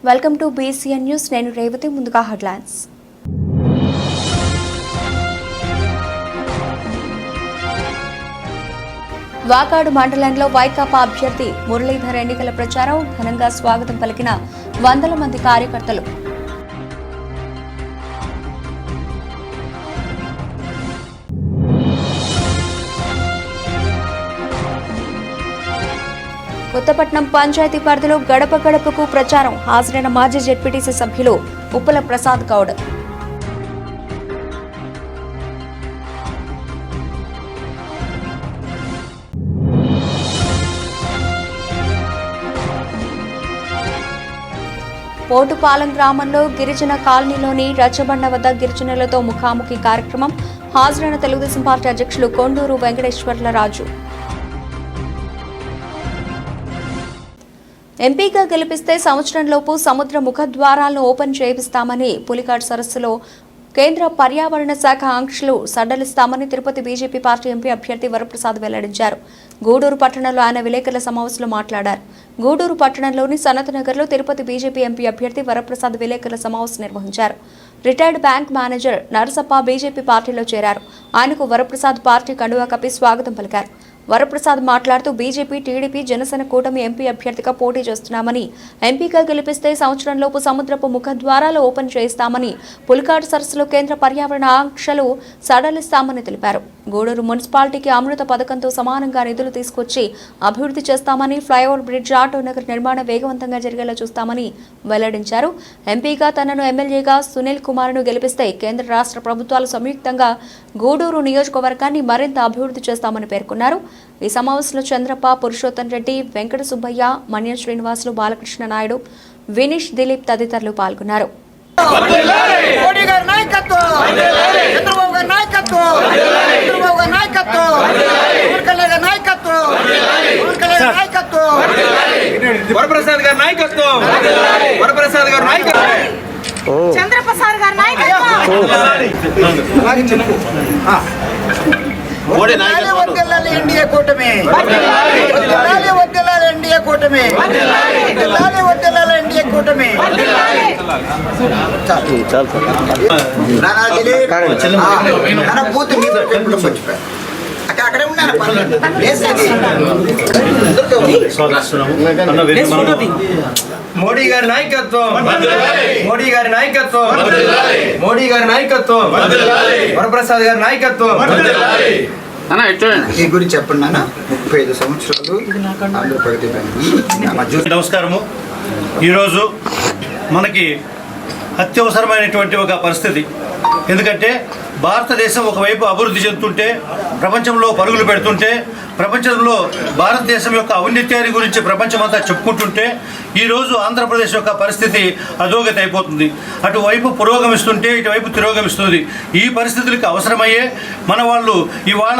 Welcome to BCN news. నేను రేవతి. ముందుగా headlines. Vakadu మండలంలో వైకాపా అభ్యర్థి మురళీధర్ ఎన్నికల ప్రచారం ఘనంగా స్వాగతం పలికిన వందల మంది కార్యకర్తలు. కొత్తపట్నం పంచాయతీ పరిధిలో గడప గడపకు ప్రచారం. హాజరైన మాజీ జెడ్పీటీసీ సభ్యులు ఉప్పల ప్రసాద్ గౌడ్. పోటుపాలెం గ్రామంలో గిరిజన కాలనీలోని రచ్చబండ వద్ద గిరిజనులతో ముఖాముఖి కార్యక్రమం. హాజరైన తెలుగుదేశం పార్టీ అధ్యక్షులు కొండూరు వెంకటేశ్వర్లరాజు. ఎంపీగా గెలిపిస్తే సంవత్సరంలోపు సముద్ర ముఖద్వారాలను ఓపెన్ చేయిస్తామని పులికాట్ సరస్సులో కేంద్ర పర్యావరణ శాఖ ఆంక్షలు సడలిస్తామని తిరుపతి బీజేపీ పార్టీ ఎంపీ అభ్యర్థి వరప్రసాద్ వెల్లడించారు. గూడూరు పట్టణంలో ఆయన విలేకరుల సమావేశంలో మాట్లాడారు. గూడూరు పట్టణంలోని సనత్ నగర్లో తిరుపతి బీజేపీ ఎంపీ అభ్యర్థి వరప్రసాద్ విలేకరుల సమావేశం నిర్వహించారు. Retired bank manager Narasappa BJP పార్టీలో చేరారు. ఆయనకు వరప్రసాద్ పార్టీ కండువా కప్పి స్వాగతం పలికారు. వరప్రసాద్ మాట్లాడుతూ బీజేపీ, టీడీపీ, జనసేన కూటమి ఎంపీ అభ్యర్థిగా పోటీ చేస్తున్నామని, ఎంపీగా గెలిపిస్తే సంవత్సరంలోపు సముద్రపు ముఖద్వారాలు ఓపెన్ చేయిస్తామని, పులికాటు సరస్సులో కేంద్ర పర్యావరణ ఆంక్షలు సడలిస్తామని తెలిపారు. గూడూరు మున్సిపాలిటీకి అమృత పథకంతో సమానంగా నిధులు తీసుకొచ్చి అభివృద్ధి చేస్తామని, ఫ్లైఓవర్ బ్రిడ్జ్, ఆటో నగర్ నిర్మాణం వేగవంతంగా జరిగేలా చూస్తామని వెల్లడించారు. ఎంపీగా తనను ఎమ్మెల్యేగా సునీల్ కుమార్ను గెలిపిస్తే కేంద్ర రాష్ట్ర ప్రభుత్వాలు సంయుక్తంగా గూడూరు నియోజకవర్గాన్ని మరింత అభివృద్ధి చేస్తామని పేర్కొన్నారు. ఈ సమావేశంలో చంద్రప్ప, పురుషోత్తం రెడ్డి, వెంకట సుబ్బయ్య, మన్యం శ్రీనివాసులు, బాలకృష్ణ నాయుడు, వినీష్, దిలీప్ తదితరులు పాల్గొన్నారు. ఎన్డీఏ కూటమి ఎన్డీఏ కూటమి ఎన్డీఏ కూటమి అక్కడే ఉన్నారు. మోడీ గారి నాయకత్వం, మోడీ గారి నాయకత్వం, మోడీ గారి నాయకత్వం, వరప్రసాద్ గారి నాయకత్వం. ఈ గురించి చెప్పండి నాన్న. 35 సంవత్సరాలు ఆంధ్రప్రగతి బ్యాంక్. నమస్కారము. ఈరోజు మనకి అత్యవసరమైనటువంటి ఒక పరిస్థితి. ఎందుకంటే భారతదేశం ఒకవైపు అభివృద్ధి చెందుతుంటే, ప్రపంచంలో పరుగులు పెడుతుంటే, ప్రపంచంలో భారతదేశం యొక్క ఔన్నత్యాన్ని గురించి ప్రపంచమంతా చెప్పుకుంటుంటే, ఈరోజు ఆంధ్రప్రదేశ్ యొక్క పరిస్థితి అధోగతి అయిపోతుంది. అటువైపు పురోగమిస్తుంటే ఇటువైపు తిరోగమిస్తుంది. ఈ పరిస్థితులకు అవసరమయ్యే మన వాళ్ళు ఇవాళ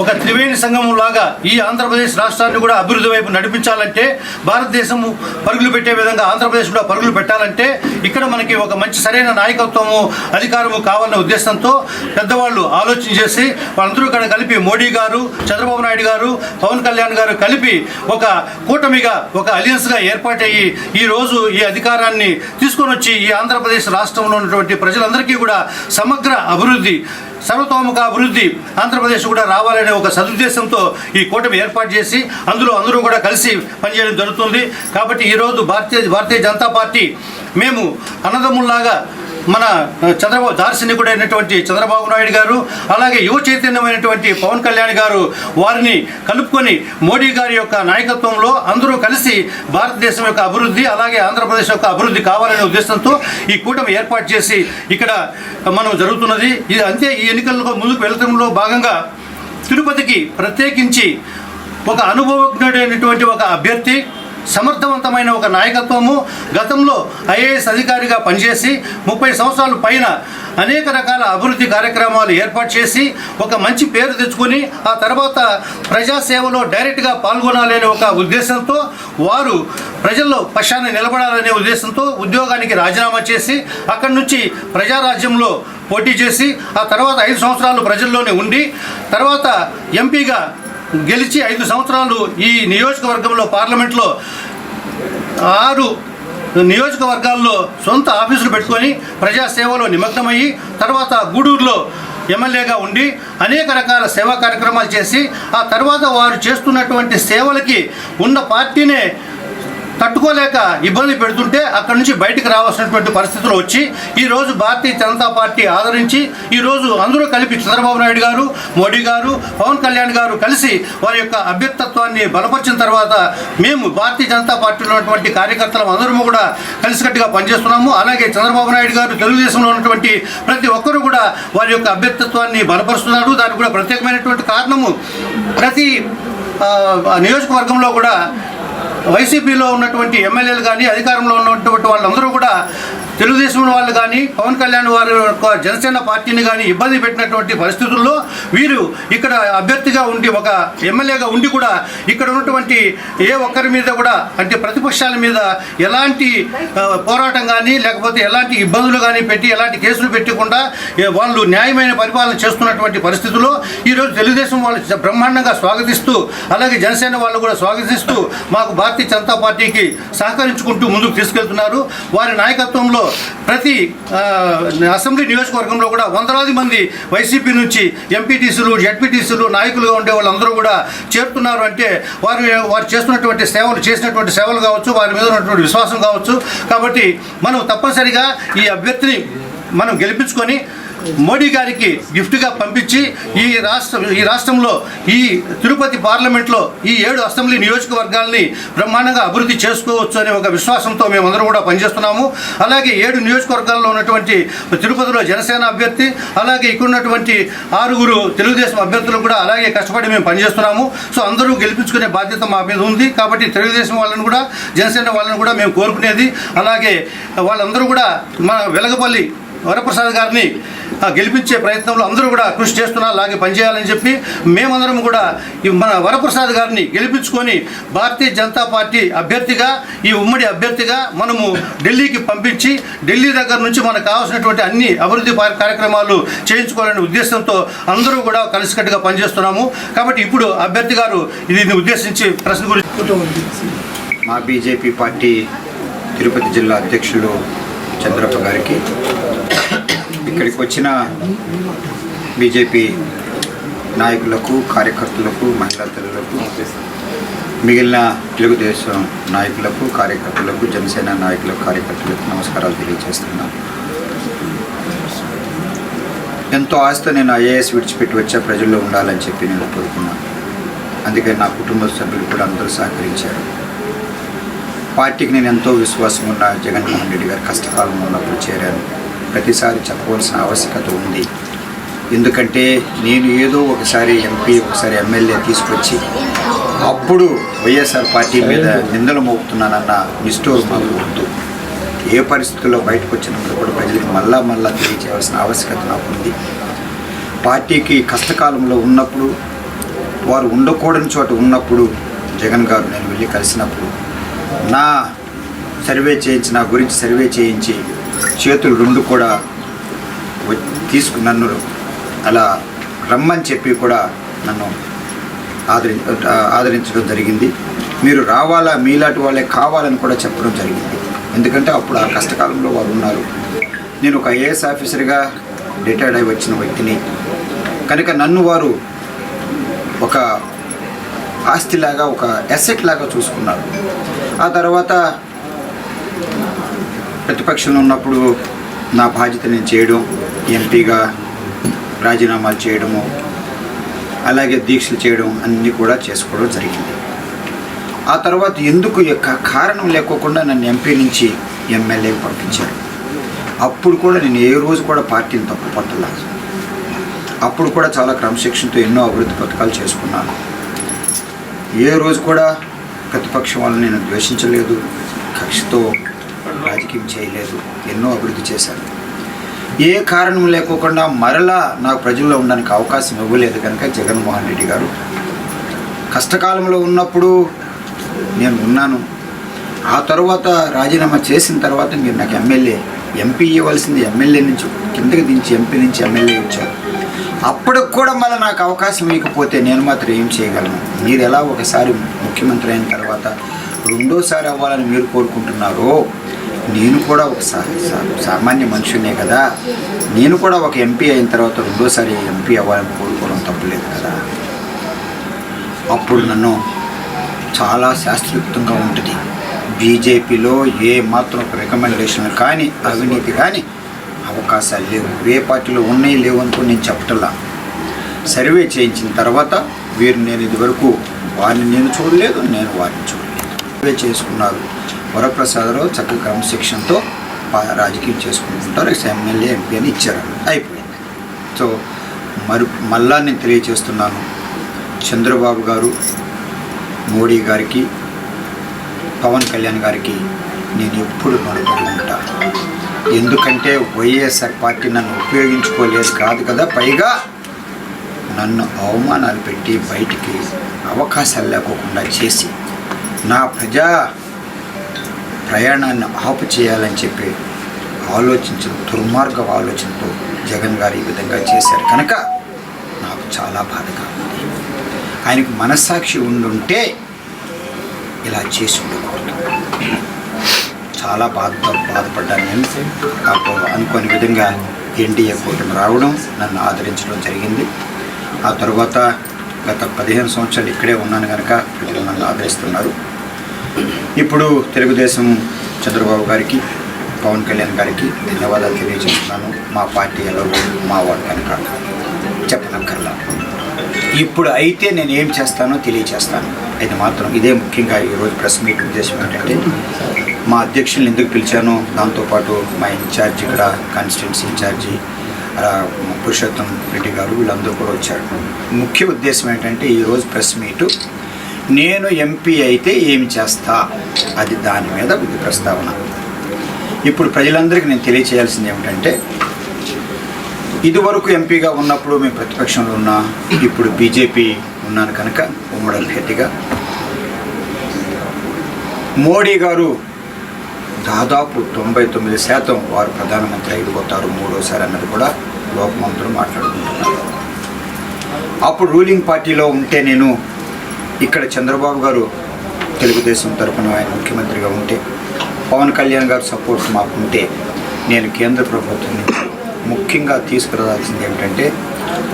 ఒక త్రివేణి సంగమం లాగా ఈ ఆంధ్రప్రదేశ్ రాష్ట్రాన్ని కూడా అభివృద్ధి వైపు నడిపించాలంటే, భారతదేశము పరుగులు పెట్టే విధంగా ఆంధ్రప్రదేశ్ కూడా పరుగులు పెట్టాలంటే, ఇక్కడ మనకి ఒక మంచి సరైన నాయకత్వము, అధికారము కావాలనే ఉద్దేశంతో పెద్దవాళ్ళు ఆలోచన చేసి వాళ్ళందరూ ఇక్కడ కలిపి మోడీ గారు, చంద్రబాబు నాయుడు గారు, పవన్ కళ్యాణ్ గారు కలిపి ఒక కూటమిగా, ఒక అలియన్స్గా ఏర్పాటయ్యి ఈరోజు ఈ అధికారాన్ని తీసుకొని వచ్చి ఈ ఆంధ్రప్రదేశ్ రాష్ట్రంలో ఉన్నటువంటి ప్రజలందరికీ కూడా సమగ్ర అభివృద్ధి, సర్వతోముఖ అభివృద్ధి ఆంధ్రప్రదేశ్ కూడా రావాలనే ఒక సదుద్దేశంతో ఈ కూటమి ఏర్పాటు చేసి అందులో అందరూ కూడా కలిసి పనిచేయడం జరుగుతుంది. కాబట్టి ఈరోజు భారతీయ జనతా పార్టీ మేము అన్నదమ్ముల్లాగా మన దార్శనికుడైనటువంటి చంద్రబాబు నాయుడు గారు, అలాగే యువ చైతన్యమైనటువంటి పవన్ కళ్యాణ్ గారు, వారిని కలుపుకొని మోడీ గారి యొక్క నాయకత్వంలో అందరూ కలిసి భారతదేశం యొక్క అభివృద్ధి, అలాగే ఆంధ్రప్రదేశ్ యొక్క అభివృద్ధి కావాలనే ఉద్దేశంతో ఈ కూటమి ఏర్పాటు చేసి ఇక్కడ మనం జరుగుతున్నది. ఇది అంతే. ఈ ఎన్నికల్లో ముందుకు వెళ్లడంలో భాగంగా తిరుపతికి ప్రత్యేకించి ఒక అనుభవజ్ఞుడైనటువంటి ఒక అభ్యర్థి, సమర్థవంతమైన ఒక నాయకత్వము, గతంలో ఐఏఎస్ అధికారిగా పనిచేసి 30 సంవత్సరాల పైన అనేక రకాల అభివృద్ధి కార్యక్రమాలు ఏర్పాటు చేసి ఒక మంచి పేరు తెచ్చుకొని ఆ తర్వాత ప్రజాసేవలో డైరెక్ట్గా పాల్గొనాలనే ఒక ఉద్దేశంతో, వారు ప్రజల్లో పక్షాన్ని నిలబడాలనే ఉద్దేశంతో ఉద్యోగానికి రాజీనామా చేసి అక్కడి నుంచి ప్రజారాజ్యంలో పోటీ చేసి ఆ తర్వాత 5 సంవత్సరాలు ప్రజల్లోనే ఉండి తర్వాత ఎంపీగా గెలిచి 5 సంవత్సరాలు ఈ నియోజకవర్గంలో పార్లమెంట్లో 6 నియోజకవర్గాల్లో సొంత ఆఫీసులు పెట్టుకొని ప్రజాసేవలో నిమగ్నమయ్యి తర్వాత గూడూరులో ఎమ్మెల్యేగా ఉండి అనేక రకాల సేవా కార్యక్రమాలు చేసి ఆ తర్వాత వారు చేస్తున్నటువంటి సేవలకి ఉన్న పార్టీనే తట్టుకోలేక ఇబ్బంది పెడుతుంటే అక్కడి నుంచి బయటకు రావాల్సినటువంటి పరిస్థితులు వచ్చి ఈరోజు భారతీయ జనతా పార్టీ ఆదరించి ఈరోజు అందరూ కలిపి చంద్రబాబు నాయుడు గారు, మోడీ గారు, పవన్ కళ్యాణ్ గారు కలిసి వారి యొక్క అభ్యర్థత్వాన్ని బలపరిచిన తర్వాత మేము భారతీయ జనతా పార్టీలో ఉన్నటువంటి కార్యకర్తలు అందరము కూడా కలిసికట్టుగా పనిచేస్తున్నాము. అలాగే చంద్రబాబు నాయుడు గారు తెలుగుదేశంలో ఉన్నటువంటి ప్రతి ఒక్కరూ కూడా వారి యొక్క అభ్యర్థత్వాన్ని బలపరుస్తున్నారు. దానికి కూడా ప్రత్యేకమైనటువంటి కారణము ప్రతి నియోజకవర్గంలో కూడా వైసీపీలో ఉన్నటువంటి ఎమ్మెల్యేలు కానీ అధికారంలో ఉన్నటువంటి వాళ్ళందరూ కూడా తెలుగుదేశం వాళ్ళు కానీ పవన్ కళ్యాణ్ వారి యొక్క జనసేన పార్టీని కానీ ఇబ్బంది పెట్టినటువంటి పరిస్థితుల్లో వీరు ఇక్కడ అభ్యర్థిగా ఉండి ఒక ఎమ్మెల్యేగా ఉండి కూడా ఇక్కడ ఉన్నటువంటి ఏ ఒక్కరి మీద కూడా అంటే ప్రతిపక్షాల మీద ఎలాంటి పోరాటం కానీ లేకపోతే ఎలాంటి ఇబ్బందులు కానీ పెట్టి ఎలాంటి కేసులు పెట్టకుండా వాళ్ళు న్యాయమైన పరిపాలన చేస్తున్నటువంటి పరిస్థితుల్లో ఈరోజు తెలుగుదేశం వాళ్ళు బ్రహ్మాండంగా స్వాగతిస్తూ అలాగే జనసేన వాళ్ళు కూడా స్వాగతిస్తూ మాకు భారతీయ జనతా పార్టీకి సహకరించుకుంటూ ముందుకు తీసుకెళ్తున్నారు. వారి నాయకత్వంలో ప్రతి అసెంబ్లీ నియోజకవర్గంలో కూడా వందలాది మంది వైసీపీ నుంచి ఎంపీటీసీలు, జెడ్పీటీసీలు నాయకులుగా ఉండే వాళ్ళందరూ కూడా చేరుతున్నారు. అంటే వారు చేస్తున్నటువంటి చేసినటువంటి సేవలు కావచ్చు, వారి మీద ఉన్నటువంటి విశ్వాసం కావచ్చు. కాబట్టి మనం తప్పనిసరిగా ఈ అభ్యర్థిని మనం గెలిపించుకొని మోడీ గారికి గిఫ్ట్గా పంపించి ఈ రాష్ట్రంలో ఈ తిరుపతి పార్లమెంట్లో ఈ 7 అసెంబ్లీ నియోజకవర్గాల్ని బ్రహ్మాండంగా అభివృద్ధి చేసుకోవచ్చు అనే ఒక విశ్వాసంతో మేమందరం కూడా పనిచేస్తున్నాము. అలాగే 7 నియోజకవర్గాల్లో ఉన్నటువంటి తిరుపతిలో జనసేన అభ్యర్థి అలాగే ఇక్కడ ఉన్నటువంటి 6 తెలుగుదేశం అభ్యర్థులు కూడా అలాగే కష్టపడి మేము పనిచేస్తున్నాము. సో అందరూ గెలిపించుకునే బాధ్యత మా మీద ఉంది. కాబట్టి తెలుగుదేశం వాళ్ళని కూడా జనసేన వాళ్ళని కూడా మేము కోరుకునేది అలాగే వాళ్ళందరూ కూడా మన వెలగపల్లి వరప్రసాద్ గారిని గెలిపించే ప్రయత్నంలో అందరూ కూడా కృషి చేస్తున్నారు. అలాగే పనిచేయాలని చెప్పి మేమందరం కూడా మన వరప్రసాద్ గారిని గెలిపించుకొని భారతీయ జనతా పార్టీ అభ్యర్థిగా ఈ ఉమ్మడి అభ్యర్థిగా మనము ఢిల్లీకి పంపించి ఢిల్లీ దగ్గర నుంచి మనకు కావాల్సినటువంటి అన్ని అభివృద్ధి కార్యక్రమాలు చేయించుకోవాలనే ఉద్దేశంతో అందరూ కూడా కలిసికట్టుగా పనిచేస్తున్నాము. కాబట్టి ఇప్పుడు అభ్యర్థి గారు దీన్ని ఉద్దేశించి ప్రశ్న గురించి మా బీజేపీ పార్టీ తిరుపతి జిల్లా అధ్యక్షులు చంద్రప్ప గారికి, ఇక్కడికి వచ్చిన బీజేపీ నాయకులకు, కార్యకర్తలకు, మహిళా తల్లులకు, మిగిలిన తెలుగుదేశం నాయకులకు, కార్యకర్తలకు, జనసేన నాయకులకు, కార్యకర్తలకు నమస్కారాలు తెలియజేస్తున్నాను. ఎంతో ఆశతో నేను ఐఏఎస్ విడిచిపెట్టి వచ్చే ప్రజల్లో ఉండాలని చెప్పి నేను కోరుకున్నాను. అందుకే నా కుటుంబ సభ్యులు కూడా అందరూ సహకరించారు. పార్టీకి నేను ఎంతో విశ్వాసం ఉన్న జగన్మోహన్ రెడ్డి గారు కష్టకాలంలో ఉన్నప్పుడు చేరాను. ప్రతిసారి చెప్పవలసిన ఆవశ్యకత ఉంది. ఎందుకంటే నేను ఏదో ఒకసారి ఎంపీ, ఒకసారి ఎమ్మెల్యే తీసుకొచ్చి అప్పుడు వైఎస్ఆర్ పార్టీ మీద నిందలు మోపుతున్నానన్న నిష్ఠూరు మాకు వద్దు. ఏ పరిస్థితుల్లో బయటకు వచ్చినప్పుడు కూడా ప్రజలకు మళ్ళా తెలియజేయాల్సిన ఆవశ్యకత నాకు ఉంది. పార్టీకి కష్టకాలంలో ఉన్నప్పుడు, వారు ఉండకూడని చోట ఉన్నప్పుడు జగన్ గారు నేను వెళ్ళి కలిసినప్పుడు నా గురించి సర్వే చేయించి చేతులు 2 కూడా నన్ను అలా రమ్మని చెప్పి కూడా నన్ను ఆదరించడం జరిగింది. మీరు రావాలా, మీలాంటి వాళ్ళే కావాలని కూడా చెప్పడం జరిగింది. ఎందుకంటే అప్పుడు ఆ కష్టకాలంలో వారు ఉన్నారు. నేను ఒక ఐఏఎస్ ఆఫీసర్గా రిటైర్డ్ అయి వచ్చిన వ్యక్తిని కనుక నన్ను వారు ఒక ఆస్తిలాగా, ఒక అసెట్ లాగా చూసుకున్నారు. ఆ తర్వాత ప్రతిపక్షంలో ఉన్నప్పుడు నా బాధ్యత నేను చేయడం, ఎంపీగా రాజీనామాలు చేయడము, అలాగే దీక్షలు చేయడం అన్నీ కూడా చేసుకోవడం జరిగింది. ఆ తర్వాత ఎందుకు కారణం లేకోకుండా నన్ను ఎంపీ నుంచి ఎమ్మెల్యేకి పంపించారు. అప్పుడు కూడా నేను ఏ రోజు కూడా పార్టీని తప్పు పట్టలేదు. అప్పుడు కూడా చాలా క్రమశిక్షణతో ఎన్నో అభివృద్ధి పథకాలు చేసుకున్నాను. ఏ రోజు కూడా ప్రతిపక్షం వాళ్ళని నేను ద్వేషించలేదు, కక్షతో రాజకీయం చేయలేదు. ఎన్నో అభివృద్ధి చేశాను. ఏ కారణం లేకోకుండా మరలా నాకు ప్రజల్లో ఉండడానికి అవకాశం ఇవ్వలేదు. కనుక జగన్మోహన్ రెడ్డి గారు కష్టకాలంలో ఉన్నప్పుడు నేను ఉన్నాను. ఆ తర్వాత రాజీనామా చేసిన తర్వాత మీరు నాకు ఎంపీ ఇవ్వాల్సింది ఎమ్మెల్యే నుంచి కిందకి దించి ఎంపీ నుంచి ఎమ్మెల్యే ఇచ్చారు. అప్పటికి కూడా మళ్ళీ నాకు అవకాశం ఇవ్వకపోతే నేను మాత్రం ఏం చేయగలను? మీరు ఎలా ఒకసారి ముఖ్యమంత్రి అయిన తర్వాత 2వ సారి అవ్వాలని మీరు కోరుకుంటున్నారో నేను కూడా ఒక సామాన్య మనుషునే కదా, నేను కూడా ఒక ఎంపీ అయిన తర్వాత రెండోసారి ఎంపీ అవ్వాలని కోరుకోవడం తప్పులేదు కదా. అప్పుడు నన్ను చాలా శాస్త్రయుక్తంగా ఉంటుంది. బీజేపీలో ఏ మాత్రం ఒక రికమెండేషన్ కానీ అవినీతి కానీ అవకాశాలు లేవు. ఏ పార్టీలో ఉన్నాయి లేవు అనుకో నేను చెప్పటల్లా. సర్వే చేయించిన తర్వాత వీరు నేను ఇదివరకు వారిని నేను చూడలేదు, నేను వారిని చూడలేదు. సర్వే చేసుకున్నారు. వరప్రసాదరావు చక్కగా క్రమశిక్షణతో రాజకీయం చేసుకుంటుంటారు. ఎమ్మెల్యే ఎంపీ అని ఇచ్చారు, అయిపోయింది. సో మళ్ళా నేను తెలియజేస్తున్నాను, చంద్రబాబు గారు, మోడీ గారికి, పవన్ కళ్యాణ్ గారికి నేను ఎప్పుడు రుణపడి ఉంటాను. ఎందుకంటే వైఎస్ఆర్ పార్టీ నన్ను ఉపయోగించుకోలేదు కాదు కదా, పైగా నన్ను అవమానాలు పెట్టి బయటికి అవకాశాలు లేకోకుండా చేసి నా ప్రజా ప్రయాణాన్ని ఆపు చేయాలని చెప్పి ఆలోచించిన దుర్మార్గ ఆలోచనతో జగన్ గారు ఈ విధంగా చేశారు కనుక నాకు చాలా బాధగా ఉంది. ఆయనకు మనస్సాక్షి ఉండుంటే ఇలా చేసి ఉండకూడదు. చాలా బాధపడ్డాను నేను. అప్పుడు అనుకోని విధంగా ఎన్డీఏ కూటమి రావడం, నన్ను ఆదరించడం జరిగింది. ఆ తర్వాత గత 15 సంవత్సరాలు ఇక్కడే ఉన్నాను కనుక ప్రజలు నన్ను ఆదరిస్తున్నారు. ఇప్పుడు తెలుగుదేశం చంద్రబాబు గారికి, పవన్ కళ్యాణ్ గారికి ధన్యవాదాలు తెలియజేస్తున్నాను. మా పార్టీ ఎలాగో మా వాడు కనుక చెప్పనక్కర్లా. ఇప్పుడు అయితే నేను ఏం చేస్తానో తెలియచేస్తాను. అయితే మాత్రం ఇదే ముఖ్యంగా ఈరోజు ప్రెస్ మీట్ ఉద్దేశం ఏంటంటే, మా అధ్యక్షులను ఎందుకు పిలిచానో, దాంతోపాటు మా ఇన్ఛార్జ్ ఇక్కడ కాన్స్టిట్యున్సీ ఇన్ఛార్జి పురుషోత్తం రెడ్డి గారు వీళ్ళందరూ కూడా వచ్చారు. ముఖ్య ఉద్దేశం ఏంటంటే ఈరోజు ప్రెస్ మీటు నేను ఎంపీ అయితే ఏమి చేస్తా, అది దాని మీద విధి ప్రస్తావన. ఇప్పుడు ప్రజలందరికీ నేను తెలియచేయాల్సింది ఏమిటంటే, ఇదివరకు ఎంపీగా ఉన్నప్పుడు మేము ప్రతిపక్షంలో ఉన్నా, ఇప్పుడు బీజేపీ ఉన్నాను కనుక ఉమ్మడి అభ్యర్థిగా మోడీ గారు దాదాపు 99% వారు ప్రధానమంత్రి అయిపోతారు మూడోసారి అన్నది కూడా లోకమంత్రులు మాట్లాడుకుంటున్నారు. అప్పుడు రూలింగ్ పార్టీలో ఉంటే నేను ఇక్కడ చంద్రబాబు గారు తెలుగుదేశం తరఫున ఆయన ముఖ్యమంత్రిగా ఉంటే, పవన్ కళ్యాణ్ గారు సపోర్ట్ మాకుంటే, నేను కేంద్ర ప్రభుత్వం ముఖ్యంగా తీసుకురావాల్సింది ఏమిటంటే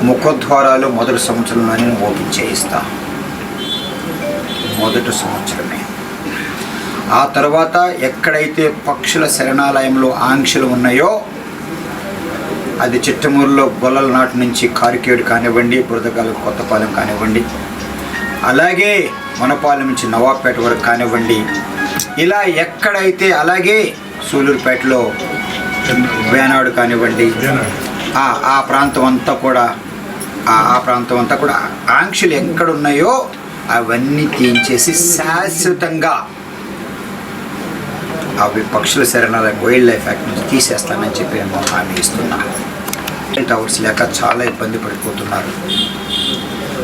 ముఖద్వారాలు మొదటి సంవత్సరంలోనే ఓపెన్ చేయిస్తా. మొదటి సంవత్సరమే. ఆ తర్వాత ఎక్కడైతే పక్షుల శరణాలయంలో ఆంక్షలు ఉన్నాయో, అది చిట్టమూరులో గొల్లల నాటి నుంచి కారికేడు కానివ్వండి, బురదకాల కొత్తపాలెం కానివ్వండి, అలాగే మనపాలెం నుంచి నవాబ్పేట వరకు కానివ్వండి, ఇలా ఎక్కడైతే, అలాగే సూలూరుపేటలో వేనాడు కానివ్వండి, ఆ ప్రాంతం అంతా కూడా ఆంక్షలు ఎక్కడున్నాయో అవన్నీ తీయించేసి శాశ్వతంగా అవి పక్షుల శరణాలయం వైల్డ్ లైఫ్ యాక్ట్ నుంచి తీసేస్తానని చెప్పి నేను హామీ ఇస్తున్నాను. టవర్స్ లేక చాలా ఇబ్బంది పడిపోతున్నారు.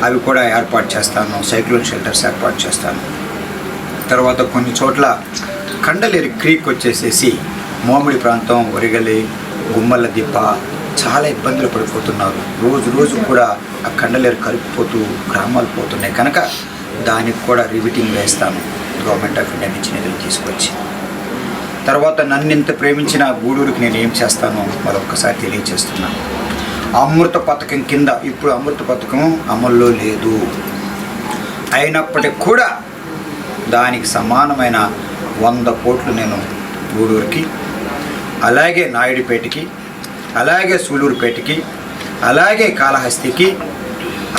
అవి కూడా ఏర్పాటు చేస్తాను. సైక్లోన్ షెల్టర్స్ ఏర్పాటు చేస్తాను. తర్వాత కొన్ని చోట్ల కండలేరు క్రీక్ వచ్చేసేసి మోమిడి ప్రాంతం, ఒరిగలి, గుమ్మల దిబ్బ చాలా ఇబ్బందులు పడిపోతున్నారు. రోజు కూడా ఆ కండలేరు కలిపిపోతూ గ్రామాలు పోతున్నాయి కనుక దానికి కూడా రివిటింగ్ వేస్తాను గవర్నమెంట్ ఆఫ్ ఇండియా నుంచి నిధులు తీసుకొచ్చి. తర్వాత నన్ను ఇంత ప్రేమించిన గూడూరుకి నేను ఏం చేస్తానో మరొక్కసారి తెలియజేస్తున్నాను. అమృత పథకం కింద ఇప్పుడు అమృత పథకం అమల్లో లేదు, అయినప్పటికీ కూడా దానికి సమానమైన 100 కోట్లు నేను గూడూరుకి, అలాగే నాయుడుపేటకి, అలాగే సూలూరుపేటకి, అలాగే కాళహస్తికి,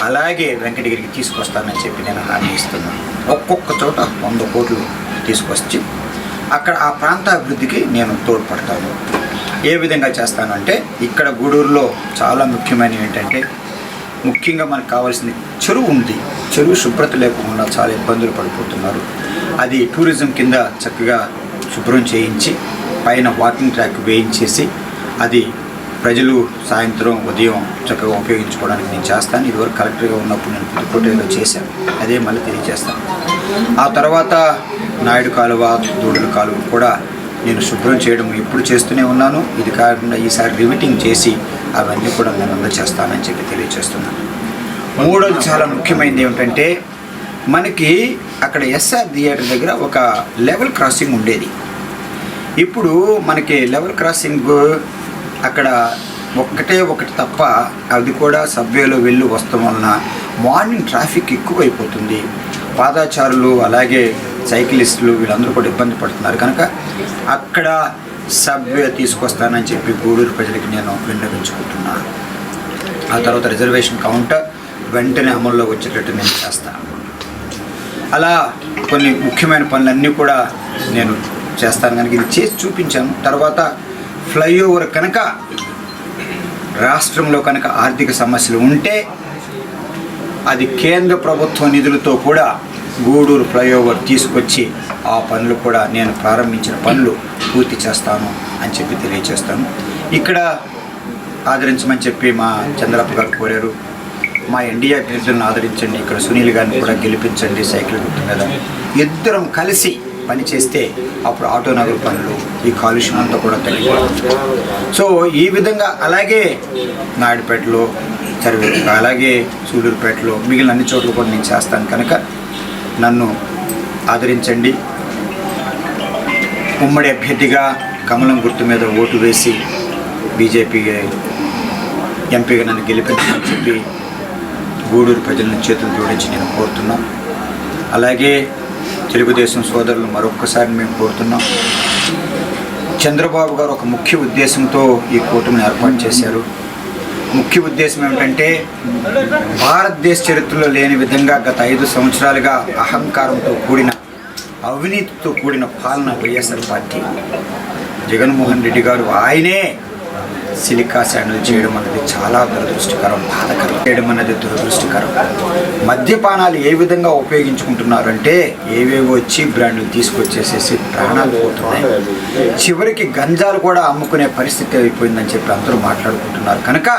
అలాగే వెంకటగిరికి తీసుకొస్తానని చెప్పి నేను హామీ ఇస్తున్నాను. ఒక్కొక్క చోట 100 కోట్లు తీసుకొచ్చి అక్కడ ఆ ప్రాంత అభివృద్ధికి నేను తోడ్పడతాను. ఏ విధంగా చేస్తానంటే, ఇక్కడ గూడూరులో చాలా ముఖ్యమైనవి ఏంటంటే, ముఖ్యంగా మనకు కావాల్సింది చెరువు ఉంది. చెరువు శుభ్రత లేకుండా చాలా ఇబ్బందులు పడిపోతున్నారు. అది టూరిజం కింద చక్కగా శుభ్రం చేయించి పైన వాకింగ్ ట్రాక్ వేయించేసి అది ప్రజలు సాయంత్రం ఉదయం చక్కగా ఉపయోగించుకోవడానికి నేను చేస్తాను. ఇదివరకు కలెక్టర్గా ఉన్నప్పుడు నేను పుదుకోటలో చేశాను, అదే మళ్ళీ తెలియజేస్తాను. ఆ తర్వాత నాయుడు కాలువ, దూడుల కాలువ కూడా నేను శుభ్రం చేయడం ఇప్పుడు చేస్తూనే ఉన్నాను. ఇది కాకుండా ఈసారి రివిటింగ్ చేసి అవన్నీ కూడా నేను అందజేస్తానని చెప్పి తెలియజేస్తున్నాను. మూడోది చాలా ముఖ్యమైనది ఏమిటంటే, మనకి అక్కడ ఎస్ఆర్ థియేటర్ దగ్గర ఒక లెవెల్ క్రాసింగ్ ఉండేది. ఇప్పుడు మనకి లెవెల్ క్రాసింగ్ అక్కడ ఒకటి తప్ప, అది కూడా సబ్వేలో వెళ్ళి వస్తాం వలన మార్నింగ్ ట్రాఫిక్ ఎక్కువైపోతుంది. పాదాచారులు అలాగే సైక్లిస్టులు వీళ్ళందరూ కూడా ఇబ్బంది పడుతున్నారు. కనుక అక్కడ సబ్వే తీసుకొస్తానని చెప్పి గూడూరు ప్రజలకి నేను విన్నవించుకుంటున్నాను. ఆ తర్వాత రిజర్వేషన్ కౌంటర్ వెంటనే అమల్లోకి వచ్చేటట్టు నేను చేస్తాను. అలా కొన్ని ముఖ్యమైన పనులన్నీ కూడా నేను చేస్తాను. కనుక ఇది చేసి చూపించాను. తర్వాత ఫ్లైఓవర్ కనుక రాష్ట్రంలో కనుక ఆర్థిక సమస్యలు ఉంటే అది కేంద్ర ప్రభుత్వ నిధులతో కూడా గూడూరు ఫ్లైఓవర్ తీసుకొచ్చి ఆ పనులు కూడా నేను ప్రారంభించిన పనులు పూర్తి చేస్తాను అని చెప్పి తెలియజేస్తాను. ఇక్కడ ఆదరించమని చెప్పి మా చంద్రప్ప గారు కోరారు. మా ఎన్డీఏ అభ్యర్థులను ఆదరించండి, ఇక్కడ సునీల్ గారిని కూడా గెలిపించండి సైకిల్ గుర్తు మీద. ఇద్దరం కలిసి పనిచేస్తే అప్పుడు ఆటో నగర్ పనులు, ఈ కాలుష్యం అంతా కూడా తగ్గిపోతుంది. సో ఈ విధంగా అలాగే నాయుడుపేటలో అలాగే సూళ్ళూరుపేటలో మిగిలిన అన్ని చోట్ల కూడా నేను చేస్తాను. కనుక నన్ను ఆదరించండి. ఉమ్మడి అభ్యర్థిగా కమలం గుర్తు మీద ఓటు వేసి బీజేపీ ఎంపీగా నన్ను గెలిపించమని చెప్పి గూడూరు ప్రజలను చేతులు జోడించి నేను కోరుతున్నాం. అలాగే తెలుగుదేశం సోదరులు మరొక్కసారి మేము కోరుతున్నాం. చంద్రబాబు గారు ఒక ముఖ్య ఉద్దేశంతో ఈ కూటమిని ఏర్పాటు చేశారు. ముఖ్య ఉద్దేశం ఏమిటంటే భారతదేశ చరిత్రలో లేని విధంగా గత 5 సంవత్సరాలుగా అహంకారంతో కూడిన, అవినీతితో కూడిన పాలన వైఎస్ఆర్ పార్టీ. జగన్మోహన్ రెడ్డి గారు ఆయనే సిలికా శాండల్ చేయడం అన్నది చాలా దురదృష్టకరం, బాధకరం. చేయడం అన్నది దురదృష్టకరం. మద్యపానాలు ఏ విధంగా ఉపయోగించుకుంటున్నారంటే ఏవేవో చీప్ బ్రాండ్లు తీసుకొచ్చేసేసి ప్రాణాలు పోతున్నాయి. చివరికి గంజాలు కూడా అమ్ముకునే పరిస్థితి అయిపోయిందని చెప్పి అందరూ మాట్లాడుకుంటున్నారు. కనుక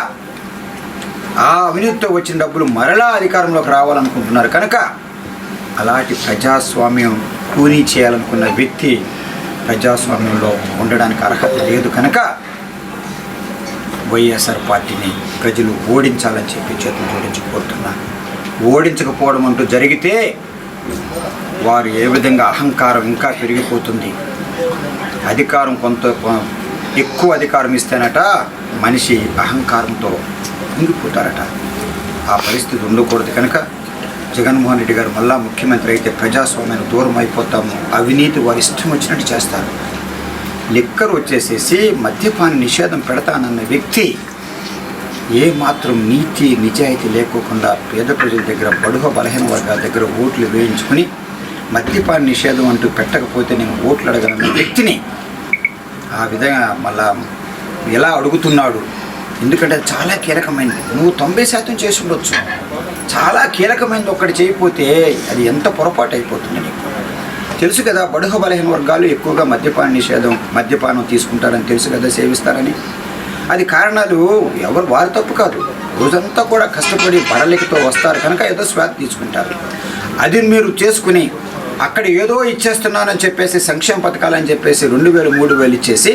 ఆ అవినీతితో వచ్చిన డబ్బులు మరలా అధికారంలోకి రావాలనుకుంటున్నారు. కనుక అలాంటి ప్రజాస్వామ్యం కూనీ చేయాలనుకున్న వ్యక్తి ప్రజాస్వామ్యంలో ఉండడానికి అర్హత లేదు. కనుక వైఎస్ఆర్ పార్టీని ప్రజలు ఓడించాలని చెప్పి చేతులు జోడించి కోరుతున్నారు. ఓడించకపోవడం అంటూ జరిగితే వారు ఏ విధంగా అహంకారం ఇంకా పెరిగిపోతుంది. అధికారం కొంత ఎక్కువ అధికారం ఇస్తేనట మనిషి అహంకారంతో ఇంగిపోతారట. ఆ పరిస్థితి ఉండకూడదు. కనుక జగన్మోహన్ రెడ్డి గారు మళ్ళా ముఖ్యమంత్రి అయితే ప్రజాస్వామ్యానికి దూరం అయిపోతాము. అవినీతి వారి ఇష్టం వచ్చినట్టు చేస్తారు. లిక్కర్ వచ్చేసేసి మద్యపాన నిషేధం పెడతానన్న వ్యక్తి ఏమాత్రం నీతి నిజాయితీ లేకోకుండా పేద ప్రజల దగ్గర, బడుగ బలహీన వర్గాల దగ్గర ఓట్లు వేయించుకుని మద్యపాన నిషేధం అంటూ పెట్టకపోతే నేను ఓట్లు అడగనన్న వ్యక్తిని ఆ విధంగా మళ్ళా ఎలా అడుగుతున్నాడు. ఎందుకంటే అది చాలా కీలకమైనది. నువ్వు 90% చేసి ఉండొచ్చు. చాలా కీలకమైనది ఒక్కటి చేయకపోతే అది ఎంత పొరపాటు అయిపోతుంది నీకు. తెలుసు కదా, బడుగ బలహీన వర్గాలు ఎక్కువగా మద్యపానం తీసుకుంటారని తెలుసు కదా, సేవిస్తారని. అది కారణాలు ఎవరు వారి తప్పు కాదు. రోజంతా కూడా కష్టపడి బడలికతో వస్తారు కనుక ఏదో స్వాతి తీసుకుంటారు. అది మీరు చేసుకుని అక్కడ ఏదో ఇచ్చేస్తున్నానని చెప్పేసి సంక్షేమ పథకాలని చెప్పేసి 2000, 3000 ఇచ్చేసి